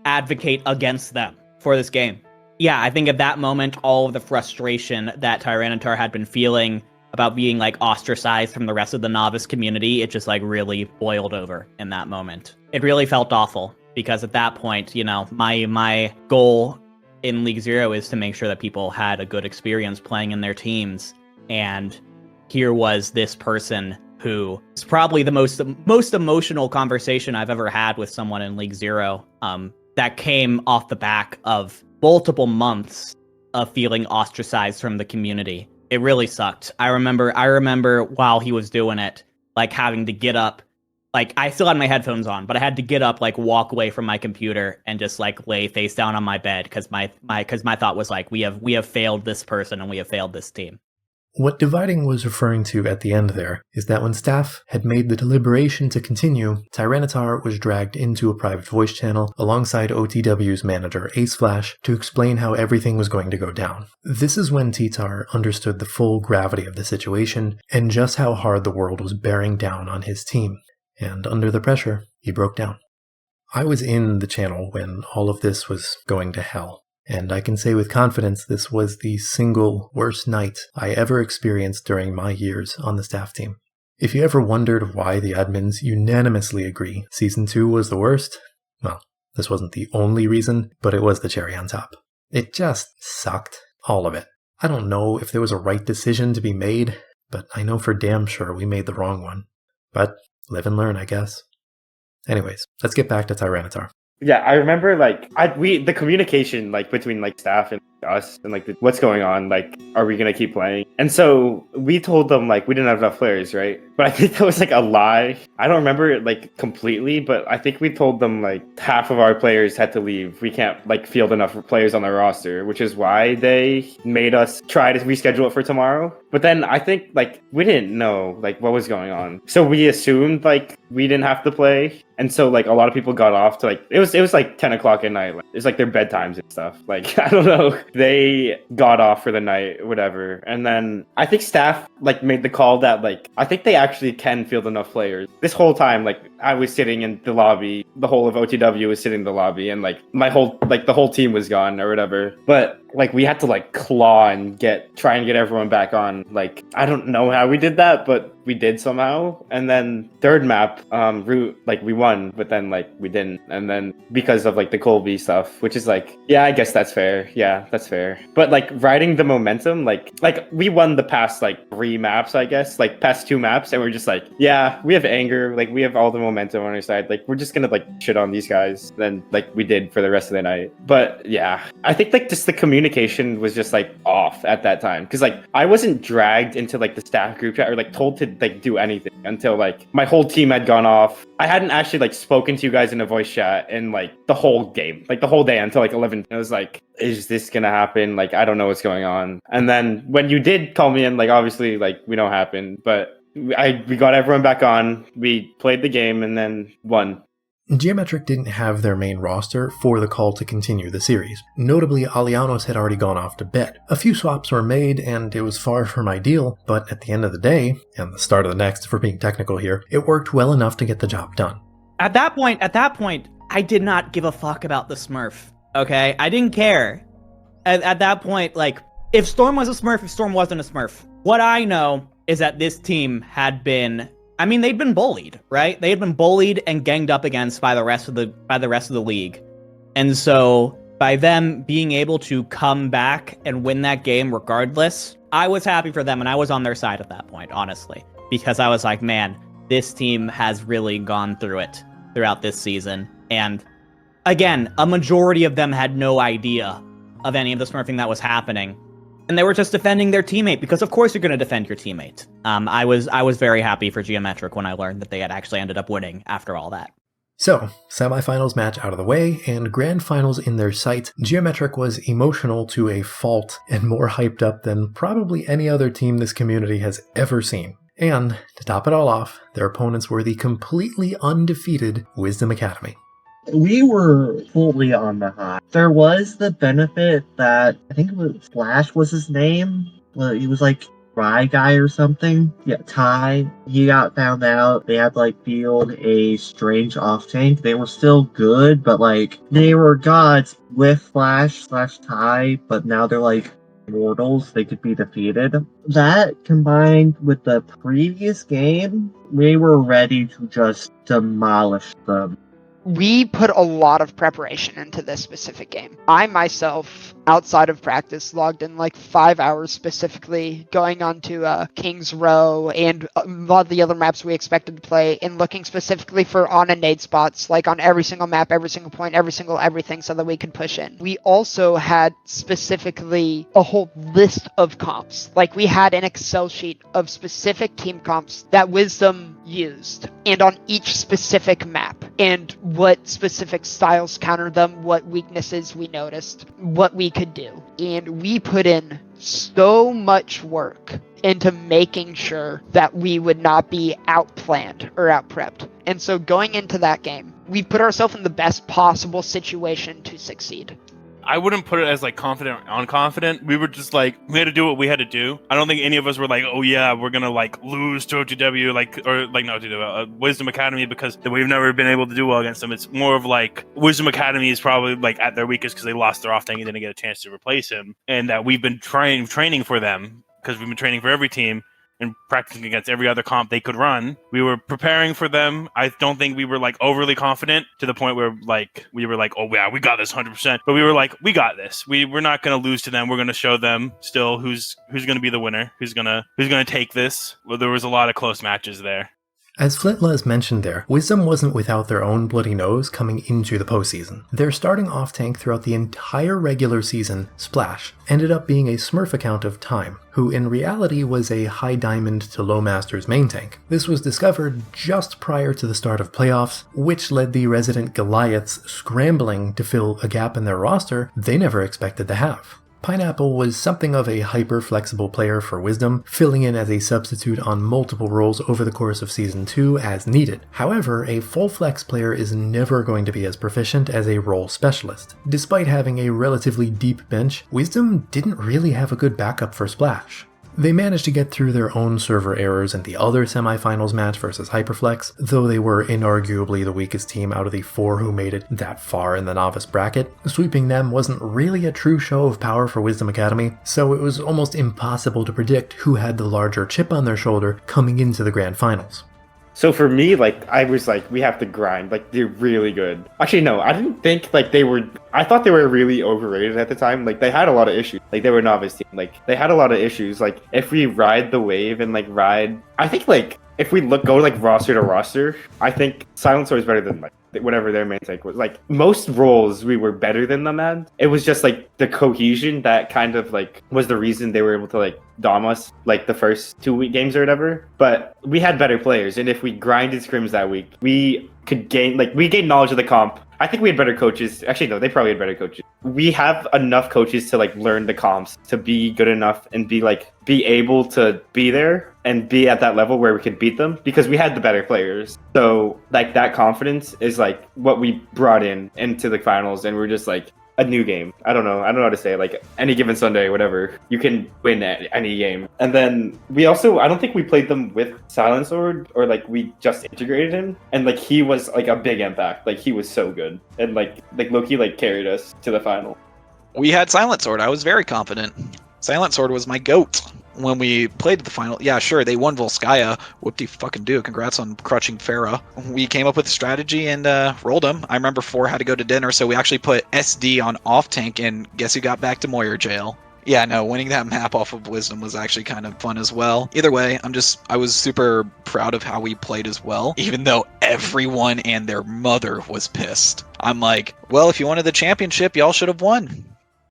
advocate against them for this game. Yeah, I think at that moment, all of the frustration that Tyranitar had been feeling about being like ostracized from the rest of the novice community, it just like really boiled over in that moment. It really felt awful because at that point, you know, my goal in League Zero is to make sure that people had a good experience playing in their teams. And here was this person who is probably the most emotional conversation I've ever had with someone in League Zero, that came off the back of multiple months of feeling ostracized from the community. It really sucked. I remember while he was doing it, like having to get up, like I still had my headphones on, but I had to get up, like walk away from my computer and just like lay face down on my bed because my thought was like, we have failed this person and we have failed this team. What Dividing was referring to at the end there is that when staff had made the deliberation to continue, Tyranitar was dragged into a private voice channel alongside OTW's manager Ace Flash to explain how everything was going to go down. This is when T-Tar understood the full gravity of the situation and just how hard the world was bearing down on his team. And under the pressure, he broke down. I was in the channel when all of this was going to hell. And I can say with confidence this was the single worst night I ever experienced during my years on the staff team. If you ever wondered why the admins unanimously agree Season 2 was the worst, well, this wasn't the only reason, but it was the cherry on top. It just sucked. All of it. I don't know if there was a right decision to be made, but I know for damn sure we made the wrong one. But live and learn, I guess. Anyways, let's get back to Tyranitar. Yeah, I remember the communication like between like staff and us and like what's going on, like are we gonna keep playing? And so we told them like we didn't have enough players, right? But I think that was like a lie. I don't remember it like completely, but I think we told them like half of our players had to leave. We can't like field enough players on the roster, which is why they made us try to reschedule it for tomorrow. But then I think like we didn't know like what was going on, so we assumed like we didn't have to play. And so like a lot of people got off to like it was like 10 o'clock at night. Like, it's like their bedtimes and stuff. Like I don't know. They got off for the night, whatever. And then I think staff like made the call that like I think they actually can field enough players. This whole time, like I was sitting in the lobby, the whole of OTW was sitting in the lobby, and like the whole team was gone or whatever. But like we had to like claw and try and get everyone back on. Like I don't know how we did that, but we did somehow. And then third map, route, like we won, but then like we didn't. And then because of like the Colby stuff, which is like, yeah, I guess that's fair. Yeah, that's fair. But like riding the momentum, like we won the past like 3 maps, I guess, like past 2 maps, and we're just like, yeah, we have anger, like we have all the momentum on our side. Like we're just gonna like shit on these guys. Then like we did for the rest of the night. But yeah, I think like just the communication was just like off at that time, because like I wasn't dragged into like the staff group chat or like told to like do anything until like my whole team had gone off. I hadn't actually like spoken to you guys in a voice chat in like the whole game, like the whole day until like 11. It was like, is this gonna happen? Like I don't know what's going on. And then when you did call me in, like obviously like we know what happened, but we got everyone back on. We played the game and then won. Geometric didn't have their main roster for the call to continue the series. Notably, Alianos had already gone off to bed. A few swaps were made, and it was far from ideal, but at the end of the day, and the start of the next for being technical here, it worked well enough to get the job done. At that point, I did not give a fuck about the Smurf, okay? I didn't care. At that point, like, if Storm was a Smurf, if Storm wasn't a Smurf. What I know is that this team had been, I mean, they'd been bullied, right? They had been bullied and ganged up against by the rest of the league. And so by them being able to come back and win that game regardless, I was happy for them, and I was on their side at that point, honestly, because I was like, man, this team has really gone through it throughout this season. And again, a majority of them had no idea of any of the smurfing that was happening. And they were just defending their teammate, because of course you're going to defend your teammate. I was very happy for Geometric when I learned that they had actually ended up winning after all that. So, semifinals match out of the way, and grand finals in their sights, Geometric was emotional to a fault and more hyped up than probably any other team this community has ever seen. And, to top it all off, their opponents were the completely undefeated Wisdom Academy. We were fully on the high. There was the benefit that, I think it was Flash was his name. Well, he was like Rye Guy or something. Yeah, Ty. He got found out. They had to like field a strange off tank. They were still good, but like they were gods with Flash/Ty, but now they're like mortals. They could be defeated. That combined with the previous game, we were ready to just demolish them. We put a lot of preparation into this specific game. I myself, outside of practice, logged in like 5 hours specifically, going on to King's Row and a lot of the other maps we expected to play, and looking specifically for on and nade spots, like on every single map, every single point, every single everything, so that we could push in. We also had specifically a whole list of comps. Like we had an Excel sheet of specific team comps that Wisdom used, and on each specific map, and what specific styles countered them, what weaknesses we noticed, what we could do. And we put in so much work into making sure that we would not be outplanned or outprepped. And so going into that game, we put ourselves in the best possible situation to succeed. I wouldn't put it as like confident or unconfident. We were just like, we had to do what we had to do. I don't think any of us were like, oh yeah, we're gonna like lose to OTW, Wisdom Academy, because we've never been able to do well against them. It's more of like Wisdom Academy is probably like at their weakest because they lost their off tank and didn't get a chance to replace him, and that we've been training for them because we've been training for every team and practicing against every other comp they could run. We were preparing for them. I don't think we were like overly confident to the point where like we were like, oh yeah, we got this 100%. But we were like, we got this. We're not gonna lose to them. We're gonna show them still who's gonna be the winner, who's gonna take this. Well, there was a lot of close matches there. As Flintlas mentioned there, Wisdom wasn't without their own bloody nose coming into the postseason. Their starting off-tank throughout the entire regular season, Splash, ended up being a Smurf account of Time, who in reality was a high diamond to low masters main tank. This was discovered just prior to the start of playoffs, which led the resident Goliaths scrambling to fill a gap in their roster they never expected to have. Pineapple was something of a hyper-flexible player for Wisdom, filling in as a substitute on multiple roles over the course of Season 2 as needed. However, a full-flex player is never going to be as proficient as a role specialist. Despite having a relatively deep bench, Wisdom didn't really have a good backup for Splash. They managed to get through their own server errors in the other semifinals match versus Hyperflex, though they were inarguably the weakest team out of the 4 who made it that far in the novice bracket. Sweeping them wasn't really a true show of power for Wisdom Academy, so it was almost impossible to predict who had the larger chip on their shoulder coming into the grand finals. So for me, like, I was like, we have to grind. Like, they're really good. Actually, no, I didn't think, like, I thought they were really overrated at the time. Like, they had a lot of issues. Like, they were a novice team. Like, they had a lot of issues. Like, if we ride the wave and, like, I think, like, if we go, like, roster to roster, I think Silencer is better than, like, whatever their main tank was. Like, most roles we were better than them at. It was just, like, the cohesion that kind of, like, was the reason they were able to, like, dom us, like, the first 2 games or whatever. But we had better players, and if we grinded scrims that week, we could gain, like, we gained knowledge of the comp I think we had better coaches. Actually, no, they probably had better coaches. We have enough coaches to like learn the comps, to be good enough and be able to be there and be at that level where we could beat them because we had the better players. So like that confidence is like what we brought into the finals, and we're just like a new game. I don't know how to say it. Like any given Sunday, whatever, you can win at any game. And then we also, I don't think we played them with Silent Sword, or like we just integrated him, and like he was like a big impact. Like he was so good, and like Loki like carried us to the final. We had Silent Sword. I was very confident. Silent Sword was my GOAT when we played the final. Yeah, sure, they won Volskaya. Whoop-de-fucking-do. Congrats on crushing Farah. We came up with a strategy and rolled them. I remember 4 had to go to dinner, so we actually put SD on off tank, and guess who got back to Moyer jail? Yeah, no, winning that map off of Wisdom was actually kind of fun as well. Either way, I was super proud of how we played as well, even though everyone and their mother was pissed. I'm like, well, if you wanted the championship, y'all should have won.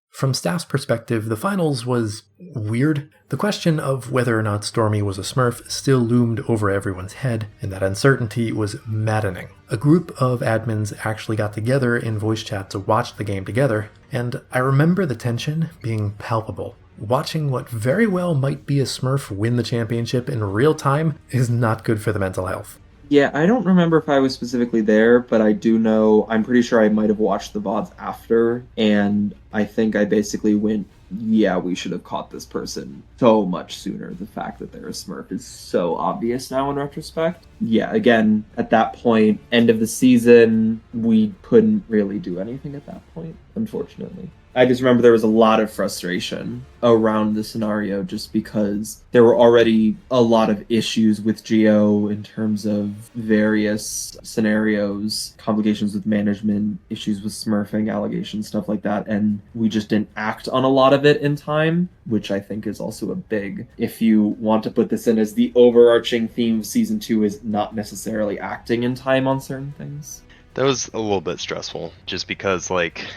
From staff's perspective, the finals was weird. The question of whether or not Stormy was a Smurf still loomed over everyone's head, and that uncertainty was maddening. A group of admins actually got together in voice chat to watch the game together, and I remember the tension being palpable. Watching what very well might be a Smurf win the championship in real time is not good for the mental health. Yeah, I don't remember if I was specifically there, but I do know, I'm pretty sure I might have watched the VODs after, and I think I basically went, yeah, we should have caught this person so much sooner. The fact that they're a Smurf is so obvious now in retrospect. Yeah, again, at that point, end of the season, we couldn't really do anything at that point, unfortunately. I just remember there was a lot of frustration around the scenario just because there were already a lot of issues with Geo in terms of various scenarios, complications with management, issues with smurfing, allegations, stuff like that, and we just didn't act on a lot of it in time, which I think is also a big, if you want to put this in as the overarching theme of Season 2 is not necessarily acting in time on certain things. That was a little bit stressful, just because, like,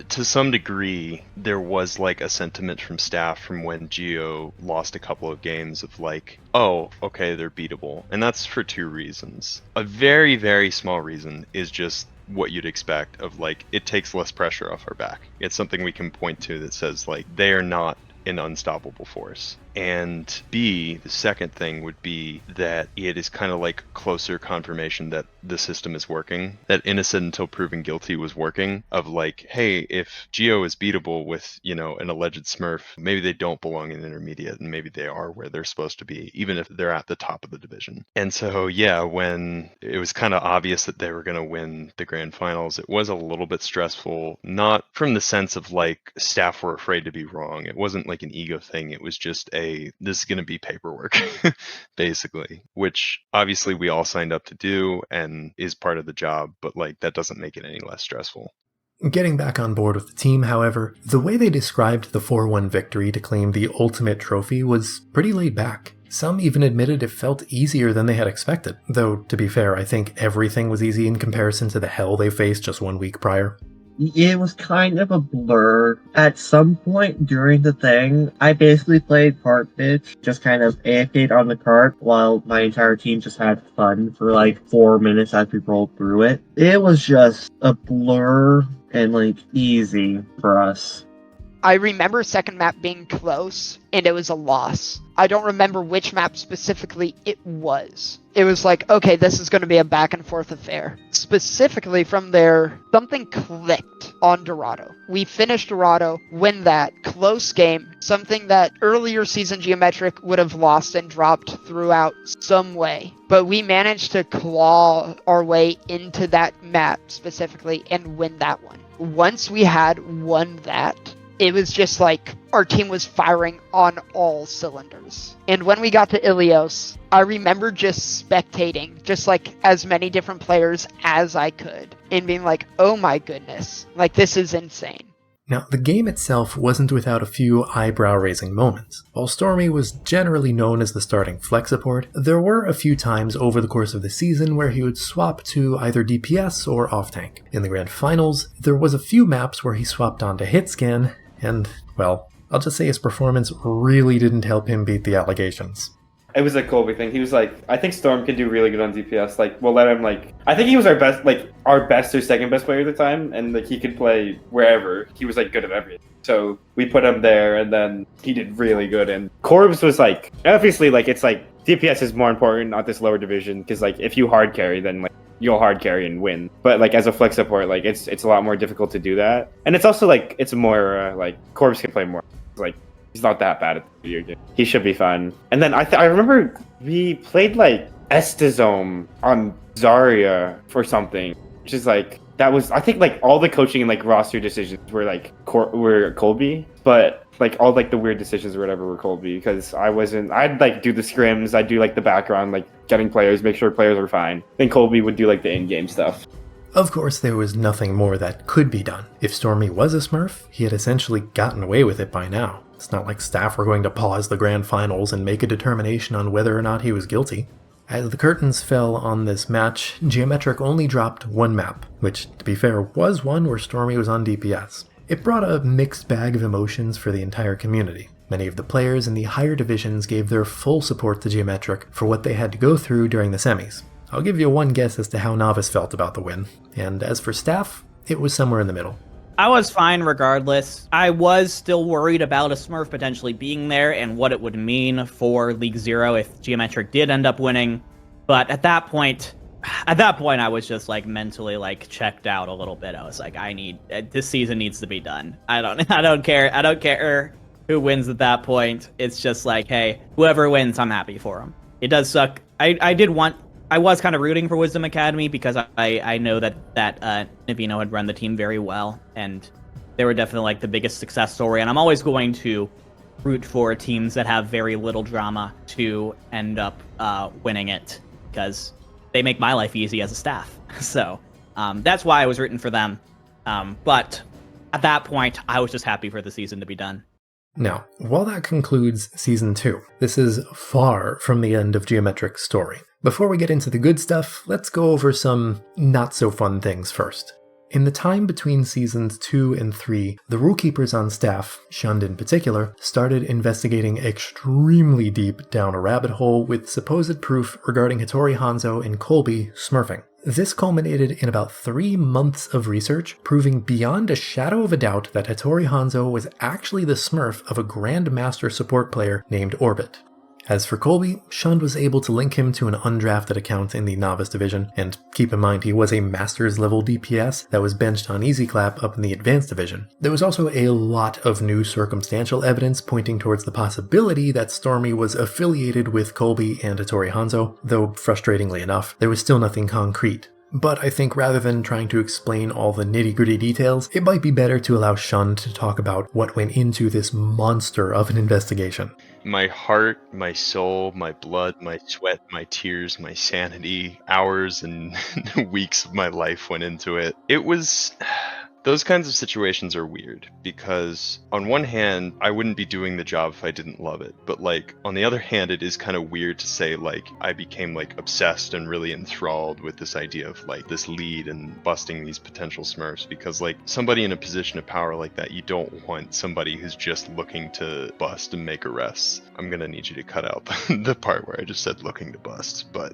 to some degree, there was like a sentiment from staff from when Geo lost a couple of games of like, oh, okay, they're beatable. And that's for 2 reasons. A very, very small reason is just what you'd expect of like, it takes less pressure off our back. It's something we can point to that says like, they are not an unstoppable force. And B, the second thing would be that it is kind of like closer confirmation that the system is working, that innocent until proven guilty was working, of like, hey, if Geo is beatable with, you know, an alleged Smurf, maybe they don't belong in intermediate, and maybe they are where they're supposed to be, even if they're at the top of the division. And so, yeah, when it was kind of obvious that they were going to win the grand finals, it was a little bit stressful, not from the sense of like staff were afraid to be wrong. It wasn't like an ego thing. It was just this is going to be paperwork, basically, which obviously we all signed up to do and is part of the job, but like that doesn't make it any less stressful. Getting back on board with the team, however, the way they described the 4-1 victory to claim the ultimate trophy was pretty laid back. Some even admitted it felt easier than they had expected, though to be fair, I think everything was easy in comparison to the hell they faced just 1 week prior. It was kind of a blur. At some point during the thing, I basically played cart bitch, just kind of AFK'd on the cart while my entire team just had fun for like 4 minutes as we rolled through it. It was just a blur and like easy for us. I remember second map being close, and it was a loss. I don't remember which map specifically it was. It was like, okay, this is going to be a back and forth affair. Specifically from there, something clicked on Dorado. We finished Dorado, win that, close game, something that earlier season Geometric would have lost and dropped throughout some way. But we managed to claw our way into that map specifically and win that one. Once we had won that, it was just like our team was firing on all cylinders. And when we got to Ilios, I remember just spectating just like as many different players as I could and being like, oh my goodness, like this is insane. Now, the game itself wasn't without a few eyebrow-raising moments. While Stormy was generally known as the starting flex support, there were a few times over the course of the season where he would swap to either DPS or off-tank. In the grand finals, there was a few maps where he swapped onto hitscan, and, well, I'll just say his performance really didn't help him beat the allegations. It was a Colby thing. He was like, I think Storm can do really good on DPS. Like, we'll let him like. I think he was our best or second best player at the time, and like he could play wherever. He was like good at everything. So we put him there, and then he did really good. And Corbs was like, obviously, like it's like DPS is more important at this lower division because like if you hard carry, then like you'll hard carry and win. But like as a flex support, like it's a lot more difficult to do that. And it's also like it's more like Corbs can play more. Like he's not that bad at the video game. He should be fun. And then I remember we played like Estazome on Zarya for something, which is like that was I think like all the coaching and like roster decisions were like were Colby, but like all like the weird decisions or whatever were Colby because I'd like do the scrims, I'd do like the background, like getting players, make sure players are fine. Then Colby would do like the in-game stuff. Of course, there was nothing more that could be done. If Stormy was a Smurf, he had essentially gotten away with it by now. It's not like staff were going to pause the grand finals and make a determination on whether or not he was guilty. As the curtains fell on this match, Geometric only dropped one map, which, to be fair, was one where Stormy was on DPS. It brought a mixed bag of emotions for the entire community. Many of the players in the higher divisions gave their full support to Geometric for what they had to go through during the semis. I'll give you one guess as to how Novice felt about the win, and as for staff, it was somewhere in the middle. I was fine regardless. I was still worried about a Smurf potentially being there and what it would mean for League Zero if Geometric did end up winning. But at that point I was just like mentally like checked out a little bit. I was like, this season needs to be done. I don't care who wins at that point. It's just like, hey, whoever wins, I'm happy for them. It does suck. I was kind of rooting for Wisdom Academy because I know that Navino had run the team very well, and they were definitely like the biggest success story. And I'm always going to root for teams that have very little drama to end up winning it because they make my life easy as a staff. So that's why I was rooting for them. But at that point, I was just happy for the season to be done. Now, while that concludes Season 2, this is far from the end of Geometric's story. Before we get into the good stuff, let's go over some not-so-fun things first. In the time between Seasons 2 and 3, the rule keepers on staff, Shund in particular, started investigating extremely deep down a rabbit hole with supposed proof regarding Hattori Hanzo and Colby smurfing. This culminated in about 3 months of research, proving beyond a shadow of a doubt that Hattori Hanzo was actually the smurf of a Grandmaster support player named Orbit. As for Colby, Shund was able to link him to an undrafted account in the Novice Division, and keep in mind he was a Masters level DPS that was benched on Easy Clap up in the Advanced Division. There was also a lot of new circumstantial evidence pointing towards the possibility that Stormy was affiliated with Colby and Hattori Hanzo, though frustratingly enough, there was still nothing concrete. But I think rather than trying to explain all the nitty-gritty details, it might be better to allow Shund to talk about what went into this monster of an investigation. My heart, my soul, my blood, my sweat, my tears, my sanity, hours and weeks of my life went into it. It was... Those kinds of situations are weird because on one hand, I wouldn't be doing the job if I didn't love it. But like on the other hand, it is kind of weird to say like I became like obsessed and really enthralled with this idea of like this lead and busting these potential smurfs because like somebody in a position of power like that, you don't want somebody who's just looking to bust and make arrests. I'm gonna need you to cut out the part where I just said looking to bust, but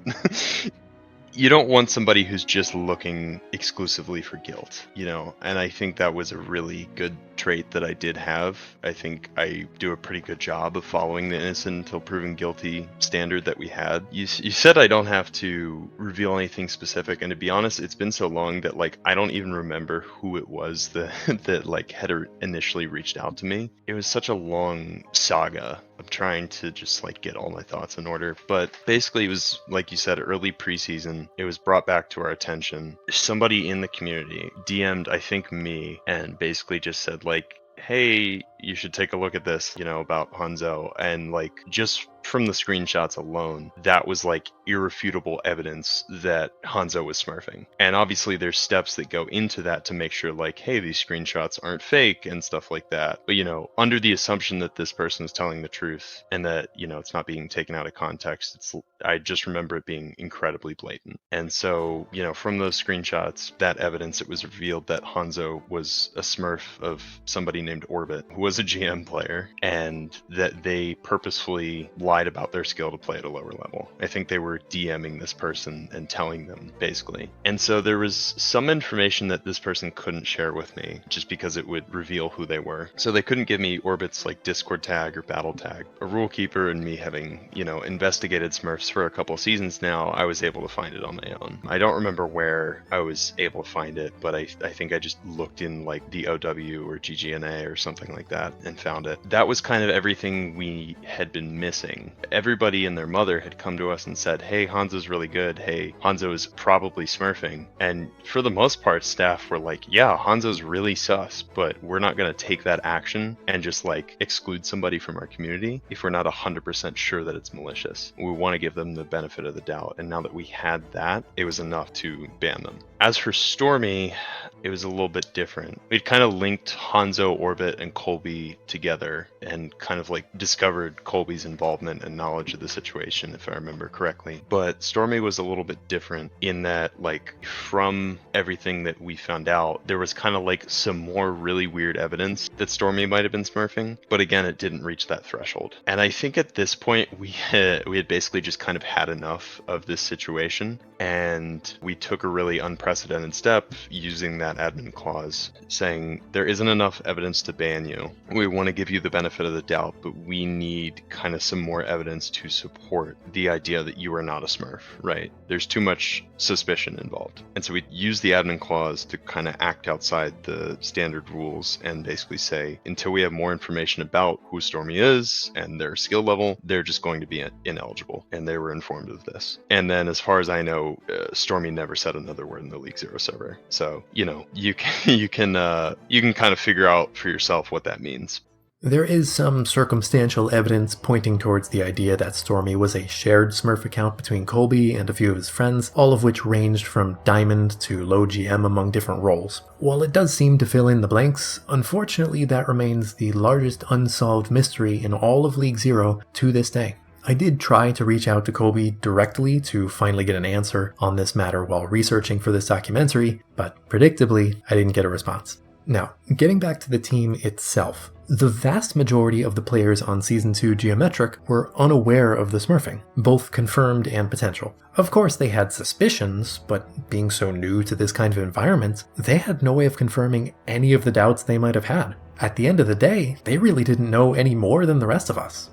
you don't want somebody who's just looking exclusively for guilt, you know? And I think that was a really good trait that I did have. I think I do a pretty good job of following the innocent until proven guilty standard that we had. You said I don't have to reveal anything specific, and to be honest, it's been so long that like I don't even remember who it was that like had initially reached out to me. It was such a long saga. I'm trying to just like get all my thoughts in order, but basically it was like you said, early preseason. It was brought back to our attention. Somebody in the community DM'd, I think me, and basically just said like, hey, you should take a look at this, you know, about Hanzo. And like just from the screenshots alone, that was like irrefutable evidence that Hanzo was smurfing. And obviously there's steps that go into that to make sure like, hey, these screenshots aren't fake and stuff like that. But you know, under the assumption that this person is telling the truth and that, you know, it's not being taken out of context, I just remember it being incredibly blatant. And so, you know, from those screenshots, that evidence, it was revealed that Hanzo was a smurf of somebody named Orbit, who was a GM player, and that they purposefully lied lied about their skill to play at a lower level. I think they were DMing this person and telling them, basically. And so there was some information that this person couldn't share with me just because it would reveal who they were. So they couldn't give me Orbit's like Discord tag or battle tag. A rule keeper and me having, investigated Smurfs for a couple seasons now, I was able to find it on my own. I don't remember where I was able to find it, but I think I just looked in like the OW or GGNA or something like that and found it. That was kind of everything we had been missing. Everybody and their mother had come to us and said, hey, Hanzo's really good. Hey, Hanzo is probably smurfing. And for the most part, staff were like, yeah, Hanzo's really sus, but we're not going to take that action and just like exclude somebody from our community if we're not 100% sure that it's malicious. We want to give them the benefit of the doubt. And now that we had that, it was enough to ban them. As for Stormy, it was a little bit different. We'd kind of linked Hanzo, Orbit, and Colby together and kind of like discovered Colby's involvement and knowledge of the situation, if I remember correctly. But Stormy was a little bit different in that, like, from everything that we found out, there was kind of like some more really weird evidence that Stormy might have been smurfing, but again, it didn't reach that threshold. And I think at this point, we had basically just kind of had enough of this situation, and we took a really unprecedented step using that admin clause, saying there isn't enough evidence to ban you. We want to give you the benefit of the doubt, but we need kind of some more evidence to support the idea that you are not a smurf, right? There's too much suspicion involved. And so we use the admin clause to kind of act outside the standard rules and basically say, until we have more information about who Stormy is and their skill level, they're just going to be ineligible. And they were informed of this. And then as far as I know, Stormy never said another word in the League Zero server. So, you can kind of figure out for yourself what that means. There is some circumstantial evidence pointing towards the idea that Stormy was a shared Smurf account between Colby and a few of his friends, all of which ranged from Diamond to low GM among different roles. While it does seem to fill in the blanks, unfortunately that remains the largest unsolved mystery in all of League Zero to this day. I did try to reach out to Colby directly to finally get an answer on this matter while researching for this documentary, but predictably, I didn't get a response. Now, getting back to the team itself, the vast majority of the players on Season 2 Geometric were unaware of the smurfing, both confirmed and potential. Of course, they had suspicions, but being so new to this kind of environment, they had no way of confirming any of the doubts they might have had. At the end of the day, they really didn't know any more than the rest of us.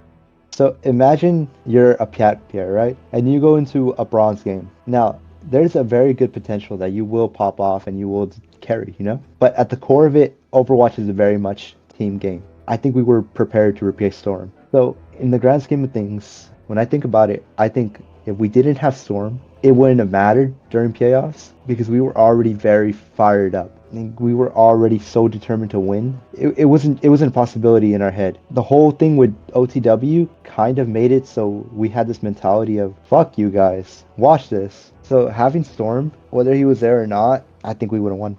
So imagine you're a Piat player, right? And you go into a bronze game. Now, there's a very good potential that you will pop off and you will carry, But at the core of it, Overwatch is a very much team game. I think we were prepared to replace Storm. So in the grand scheme of things, when I think about it, I think if we didn't have Storm, it wouldn't have mattered during playoffs because we were already very fired up. We were already so determined to win. It wasn't a possibility in our head. The whole thing with OTW kind of made it so we had this mentality of, fuck you guys, watch this. So having Storm, whether he was there or not, I think we would have won.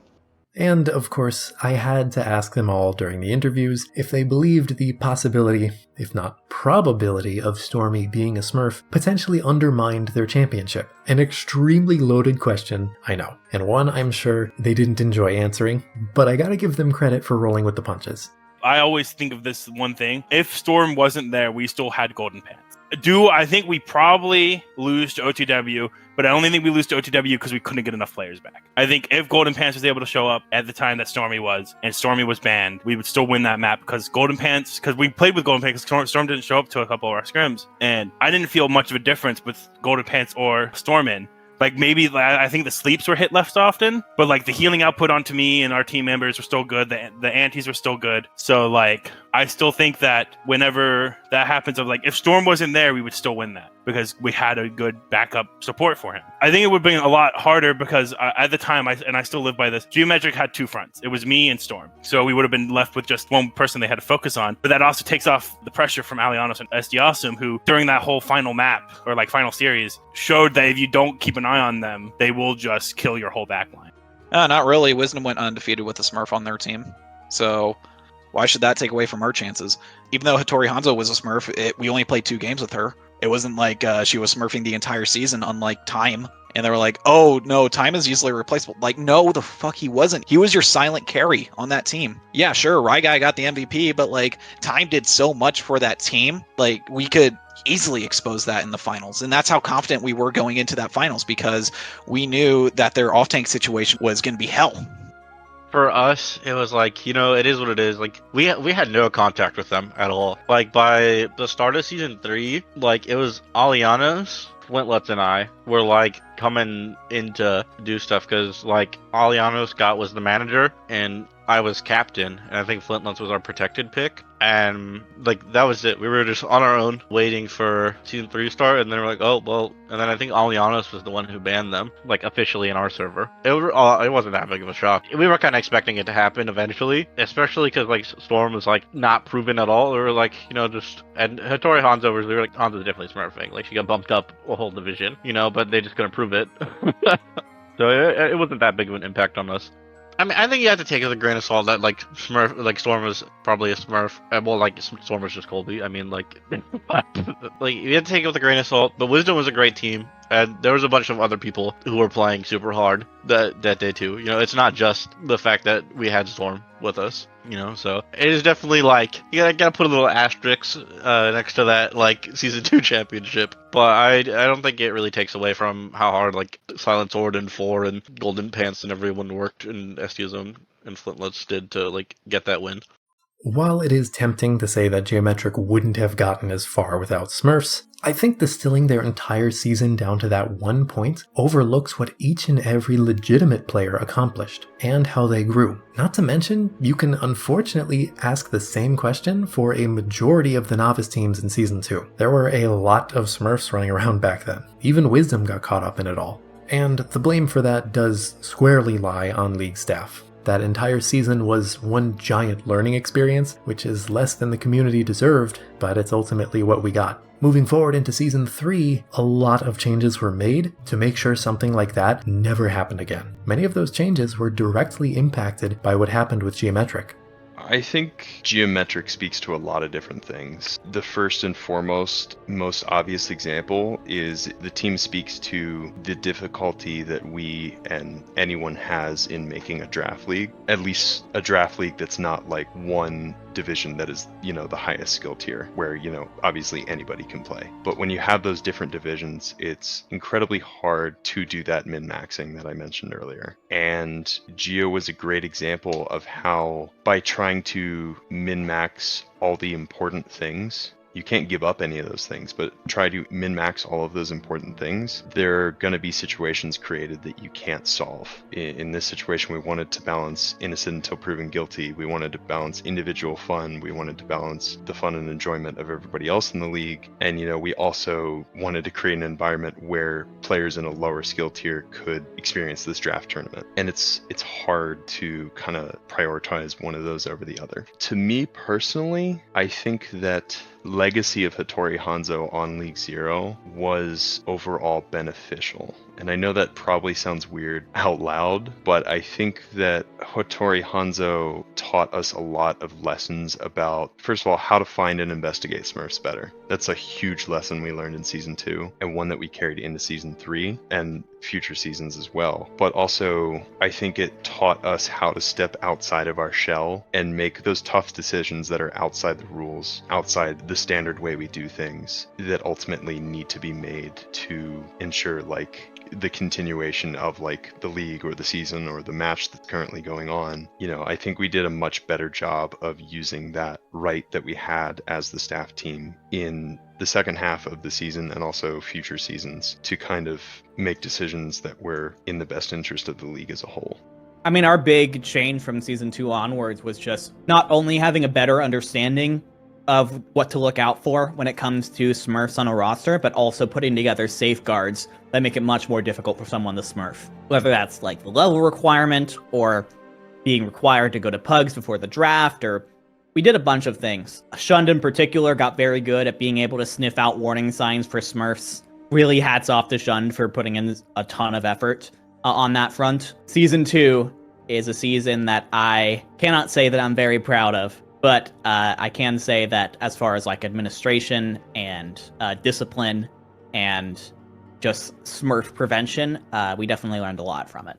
And, of course, I had to ask them all during the interviews if they believed the possibility, if not probability, of Stormy being a Smurf potentially undermined their championship. An extremely loaded question, I know, and one I'm sure they didn't enjoy answering, but I gotta give them credit for rolling with the punches. I always think of this one thing. If Storm wasn't there, we still had Golden Pants. I think we probably lose to OTW, but I only think we lose to OTW because we couldn't get enough players back. I think if Golden Pants was able to show up at the time that Stormy was, and Stormy was banned, we would still win that map because we played with Golden Pants because Storm didn't show up to a couple of our scrims, and I didn't feel much of a difference with Golden Pants or Stormin. Like, maybe I think the sleeps were hit less often, but like the healing output onto me and our team members were still good. The antis were still good. So like, I still think that whenever that happens, if Storm wasn't there, we would still win that because we had a good backup support for him. I think it would be a lot harder because at the time, I still live by this, Geometric had two fronts. It was me and Storm. So we would have been left with just one person they had to focus on. But that also takes off the pressure from Alianos and SD Awesome, who during that whole final map or final series showed that if you don't keep an eye on them, they will just kill your whole backline. Not really. Wisdom went undefeated with a Smurf on their team. So why should that take away from our chances? Even though Hattori Hanzo was a Smurf, we only played 2 games with her. It wasn't like she was smurfing the entire season, unlike Time And they were like, oh no, Time is easily replaceable. Like, no, the fuck he wasn't. He was your silent carry on that team. Yeah, sure, Guy got the MVP, but like Time did so much for that team. Like, we could easily expose that in the finals. And that's how confident we were going into that finals, because we knew that their off-tank situation was going to be hell. For us, it was like, it is what it is. Like, we had no contact with them at all. Like, by the start of season 3, like, it was Alianos, Flintlets, and I were like coming in to do stuff, because like Alianos was the manager and I was captain, and I think Flintlets was our protected pick, and like that was it. We were just on our own waiting for season 3 to start, and then we're like, oh well. And then I think Alianos was the one who banned them, like officially in our server. It wasn't that big of a shock. We were kind of expecting it to happen eventually, especially because like Storm was like not proven at all. We were like, just, and Hattori Hanzo we were like, Hanzo's definitely smurfing. Like, she got bumped up a whole division, but they just couldn't prove it. So it wasn't that big of an impact on us. I mean, I think you have to take it with a grain of salt that like Storm was probably a Smurf. Well, like Storm was just Colby. I mean, like, like you have to take it with a grain of salt. But Wisdom was a great team, and there was a bunch of other people who were playing super hard that day too. It's not just the fact that we had Storm with us. So it is definitely like you gotta put a little asterisk next to that like season 2 championship. But I don't think it really takes away from how hard like Silent Sword and 4 and Golden Pants and everyone worked in STO Zone and Flintlets did to like get that win. While it is tempting to say that Geometric wouldn't have gotten as far without Smurfs, I think distilling their entire season down to that one point overlooks what each and every legitimate player accomplished, and how they grew. Not to mention, you can unfortunately ask the same question for a majority of the novice teams in Season 2. There were a lot of Smurfs running around back then. Even Wisdom got caught up in it all. And the blame for that does squarely lie on League staff. That entire season was one giant learning experience, which is less than the community deserved, but it's ultimately what we got. Moving forward into Season 3, a lot of changes were made to make sure something like that never happened again. Many of those changes were directly impacted by what happened with Geometric. I think Geometric speaks to a lot of different things. The first and foremost, most obvious example is the team speaks to the difficulty that we and anyone has in making a draft league. At least a draft league that's not like one division that is, the highest skill tier, where, obviously anybody can play. But when you have those different divisions, it's incredibly hard to do that min-maxing that I mentioned earlier. And Geo was a great example of how, by trying to min-max all the important things, you can't give up any of those things, but try to min-max all of those important things. There are going to be situations created that you can't solve. In this situation, we wanted to balance innocent until proven guilty. We wanted to balance individual fun. We wanted to balance the fun and enjoyment of everybody else in the league. And, we also wanted to create an environment where players in a lower skill tier could experience this draft tournament. And it's hard to kind of prioritize one of those over the other. To me personally, I think that legacy of Hattori Hanzo on League 0 was overall beneficial. And I know that probably sounds weird out loud, but I think that Hattori Hanzo taught us a lot of lessons about, first of all, how to find and investigate Smurfs better. That's a huge lesson we learned in Season 2, and one that we carried into Season 3 and future seasons as well. But also, I think it taught us how to step outside of our shell and make those tough decisions that are outside the rules, outside the standard way we do things, that ultimately need to be made to ensure like the continuation of like the league or the season or the match that's currently going on. I think we did a much better job of using that right that we had as the staff team in the second half of the season and also future seasons to kind of make decisions that were in the best interest of the league as a whole. I mean, our big change from Season 2 onwards was just not only having a better understanding of what to look out for when it comes to Smurfs on a roster, but also putting together safeguards that make it much more difficult for someone to Smurf. Whether that's like the level requirement or being required to go to Pugs before the draft, or we did a bunch of things. Shund in particular got very good at being able to sniff out warning signs for Smurfs. Really hats off to Shund for putting in a ton of effort on that front. Season 2 is a season that I cannot say that I'm very proud of. But I can say that as far as like administration and discipline and just Smurf prevention, we definitely learned a lot from it.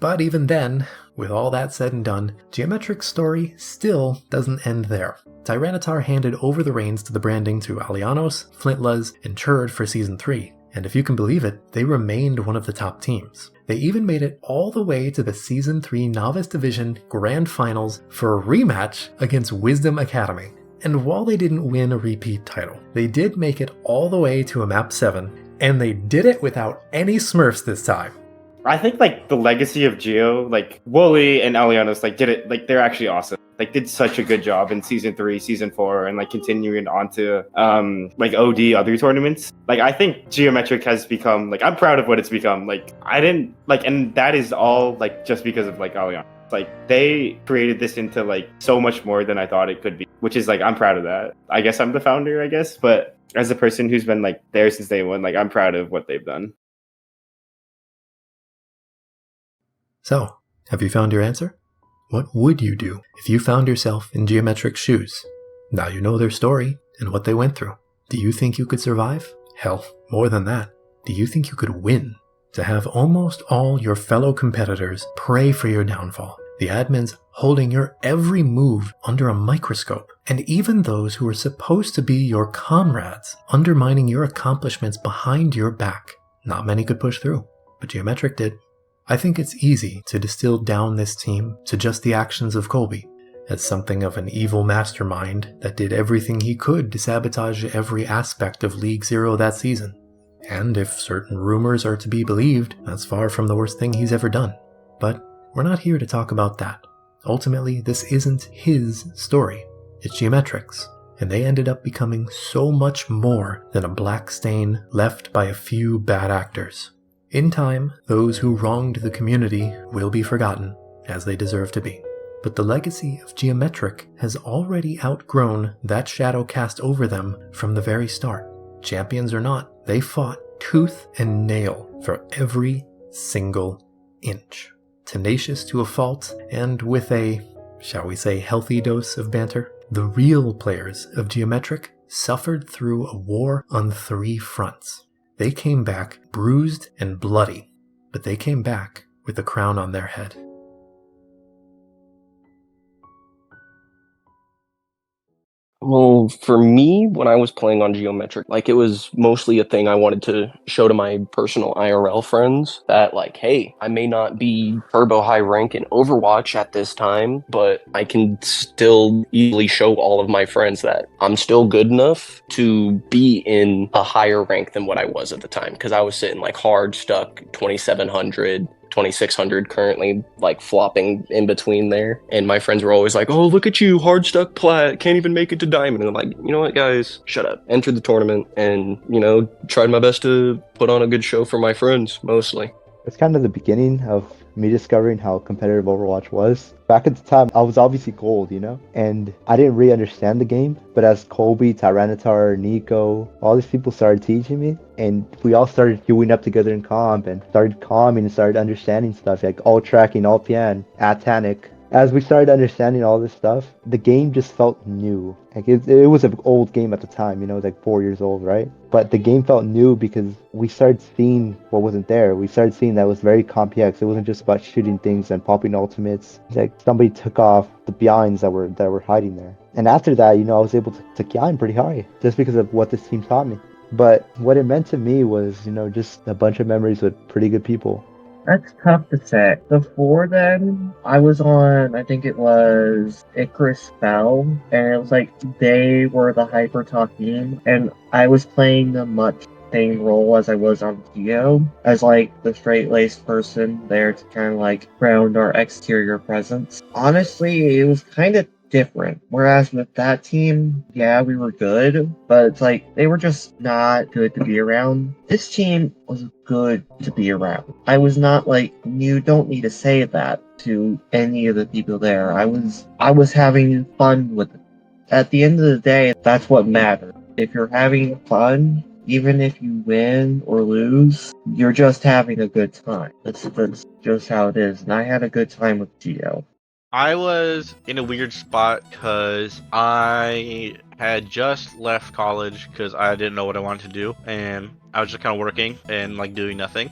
But even then, with all that said and done, Geometric's story still doesn't end there. Tyranitar handed over the reins to the branding to Alianos, Flintlaz, and Churd for Season 3, and if you can believe it, they remained one of the top teams. They even made it all the way to the Season 3 Novice Division Grand Finals for a rematch against Wisdom Academy. And while they didn't win a repeat title, they did make it all the way to a Map 7, and they did it without any Smurfs this time. I think like the legacy of Geo, like Wooly and Alianos, like did it, like they're actually awesome. Like did such a good job in Season 3, Season 4, and like continuing on to like OD other tournaments. Like I think Geometric has become, like I'm proud of what it's become. Like I didn't like, and that is all like just because of like Alianos. Like they created this into like so much more than I thought it could be, which is like I'm proud of that. I guess I'm the founder, I guess, but as a person who's been like there since day one, like I'm proud of what they've done. So, have you found your answer? What would you do if you found yourself in Geometric's shoes? Now you know their story and what they went through. Do you think you could survive? Hell, more than that. Do you think you could win? To have almost all your fellow competitors pray for your downfall, the admins holding your every move under a microscope, and even those who are supposed to be your comrades undermining your accomplishments behind your back. Not many could push through, but Geometric did. I think it's easy to distill down this team to just the actions of Colby, as something of an evil mastermind that did everything he could to sabotage every aspect of League Zero that season. And if certain rumors are to be believed, that's far from the worst thing he's ever done. But we're not here to talk about that. Ultimately, this isn't his story. It's Geometric's, and they ended up becoming so much more than a black stain left by a few bad actors. In time, those who wronged the community will be forgotten, as they deserve to be. But the legacy of Geometric has already outgrown that shadow cast over them from the very start. Champions or not, they fought tooth and nail for every single inch. Tenacious to a fault, and with a, shall we say, healthy dose of banter, the real players of Geometric suffered through a war on 3 fronts. They came back bruised and bloody, but they came back with a crown on their head. Well, for me, when I was playing on Geometric, like it was mostly a thing I wanted to show to my personal IRL friends that like, hey, I may not be turbo high rank in Overwatch at this time, but I can still easily show all of my friends that I'm still good enough to be in a higher rank than what I was at the time. Because I was sitting like hard stuck 2700. 2600 currently, like flopping in between there, and my friends were always like, oh, look at you, hard stuck plat, can't even make it to diamond. And I'm like, you know what, guys, shut up. Entered the tournament and, you know, tried my best to put on a good show for my friends, mostly. It's kind of the beginning of me discovering how competitive Overwatch was. Back at the time, I was obviously gold, you know? And I didn't really understand the game. But as Colby, Tyranitar, Nico, all these people started teaching me, and we all started queuing up together in comp and started calming and started understanding stuff like all tracking, all pian, Atanic. As we started understanding all this stuff, the game just felt new. Like it was an old game at the time, you know, it was like 4 years old, right? But the game felt new because we started seeing what wasn't there. We started seeing that it was very complex. It wasn't just about shooting things and popping ultimates. It's like somebody took off the behinds that were hiding there. And after that, you know, I was able to climb pretty high just because of what this team taught me. But what it meant to me was, you know, just a bunch of memories with pretty good people. That's tough to say. Before then, I was on, I think it was Icarus Spell, and it was like they were the hyper top team, and I was playing the much same role as I was on Geo, as like the straight-laced person there to kind of like ground our exterior presence. Honestly, it was kind of different. Whereas with that team, yeah, we were good, but it's like they were just not good to be around. This team was good to be around. I was not like, you don't need to say that to any of the people there. I was having fun with it. At the end of the day, that's what matters. If you're having fun, even if you win or lose, you're just having a good time. That's just how it is. And I had a good time with Geo. I was in a weird spot because I had just left college because I didn't know what I wanted to do, and I was just kind of working and like doing nothing.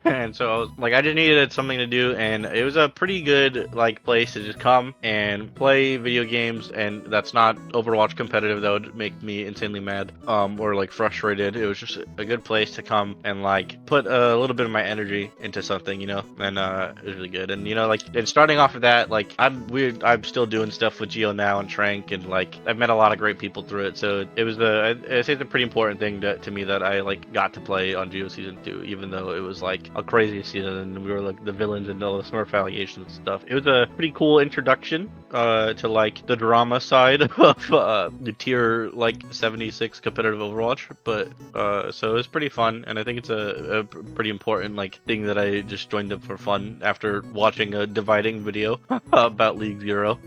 And so I was like, I just needed something to do, and it was a pretty good like place to just come and play video games, and that's not Overwatch competitive. That would make me insanely mad, or like frustrated. It was just a good place to come and like put a little bit of my energy into something, you know, and it was really good. And you know, like, and starting off of that, like I'm still doing stuff with Geo now and Trank, and like I've met a lot of great people through it. So it was I say it's a pretty important thing to me that I like got to play on Geo Season 2, even though it was like a crazy season and we were like the villains and all the Smurf allegations and stuff. It was a pretty cool introduction to like the drama side of the tier like 76 competitive Overwatch. But so it was pretty fun, and I think it's a pretty important like thing that I just joined up for fun after watching a dividing video about League Zero.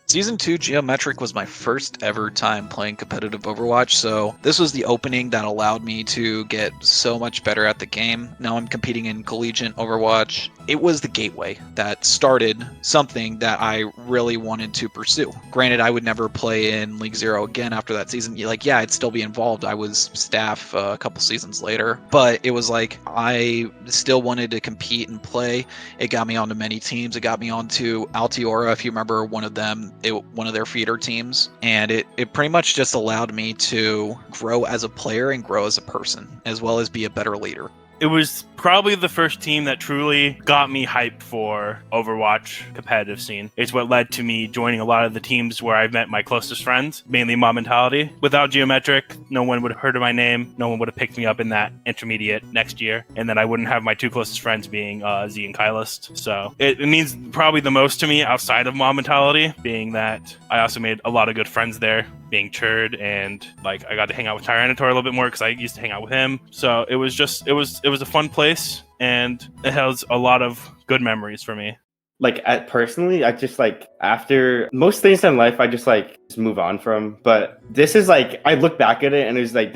Season 2 Geometric was my first ever time playing competitive Overwatch, so this was the opening that allowed me to get so much better at the game. Now I'm competing in collegiate Overwatch. It was the gateway that started something that I really wanted to pursue. Granted, I would never play in League Zero again after that season. Like, yeah, I'd still be involved. I was staff a couple seasons later, but it was like I still wanted to compete and play. It got me onto many teams. It got me onto Altiora, if you remember one of them. One of their feeder teams, and it pretty much just allowed me to grow as a player and grow as a person, as well as be a better leader. It was probably the first team that truly got me hyped for Overwatch competitive scene. It's what led to me joining a lot of the teams where I've met my closest friends, mainly Mob Mentality. Without Geometric, no one would have heard of my name. No one would have picked me up in that intermediate next year. And then I wouldn't have my two closest friends being Z and Kylist. So it means probably the most to me outside of Mob Mentality, being that I also made a lot of good friends there, being Churd, and like I got to hang out with Tyranitar a little bit more because I used to hang out with him. So it was a fun place, and it has a lot of good memories for me. Like personally, I just like after most things in life, I just move on from. But this is like I look back at it and it's like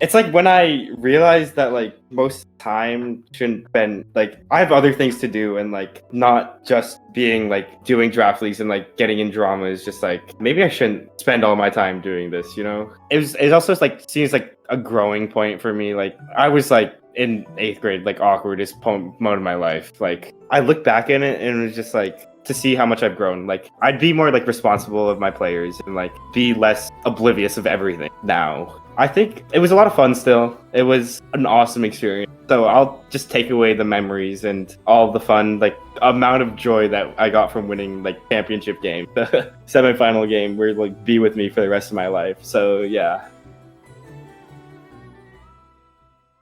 it's like when I realized that like most time shouldn't spend like I have other things to do, and like not just being like doing draft leagues and like getting in drama is just like maybe I shouldn't spend all my time doing this, you know. It also like seems like a growing point for me. Like I was like in 8th grade, like awkwardest moment of my life. Like I look back in it and it was just like to see how much I've grown. Like I'd be more like responsible of my players and like be less oblivious of everything now. I think it was a lot of fun still. It was an awesome experience. So I'll just take away the memories and all the fun, like amount of joy that I got from winning like championship game. The semifinal game will like be with me for the rest of my life. So yeah.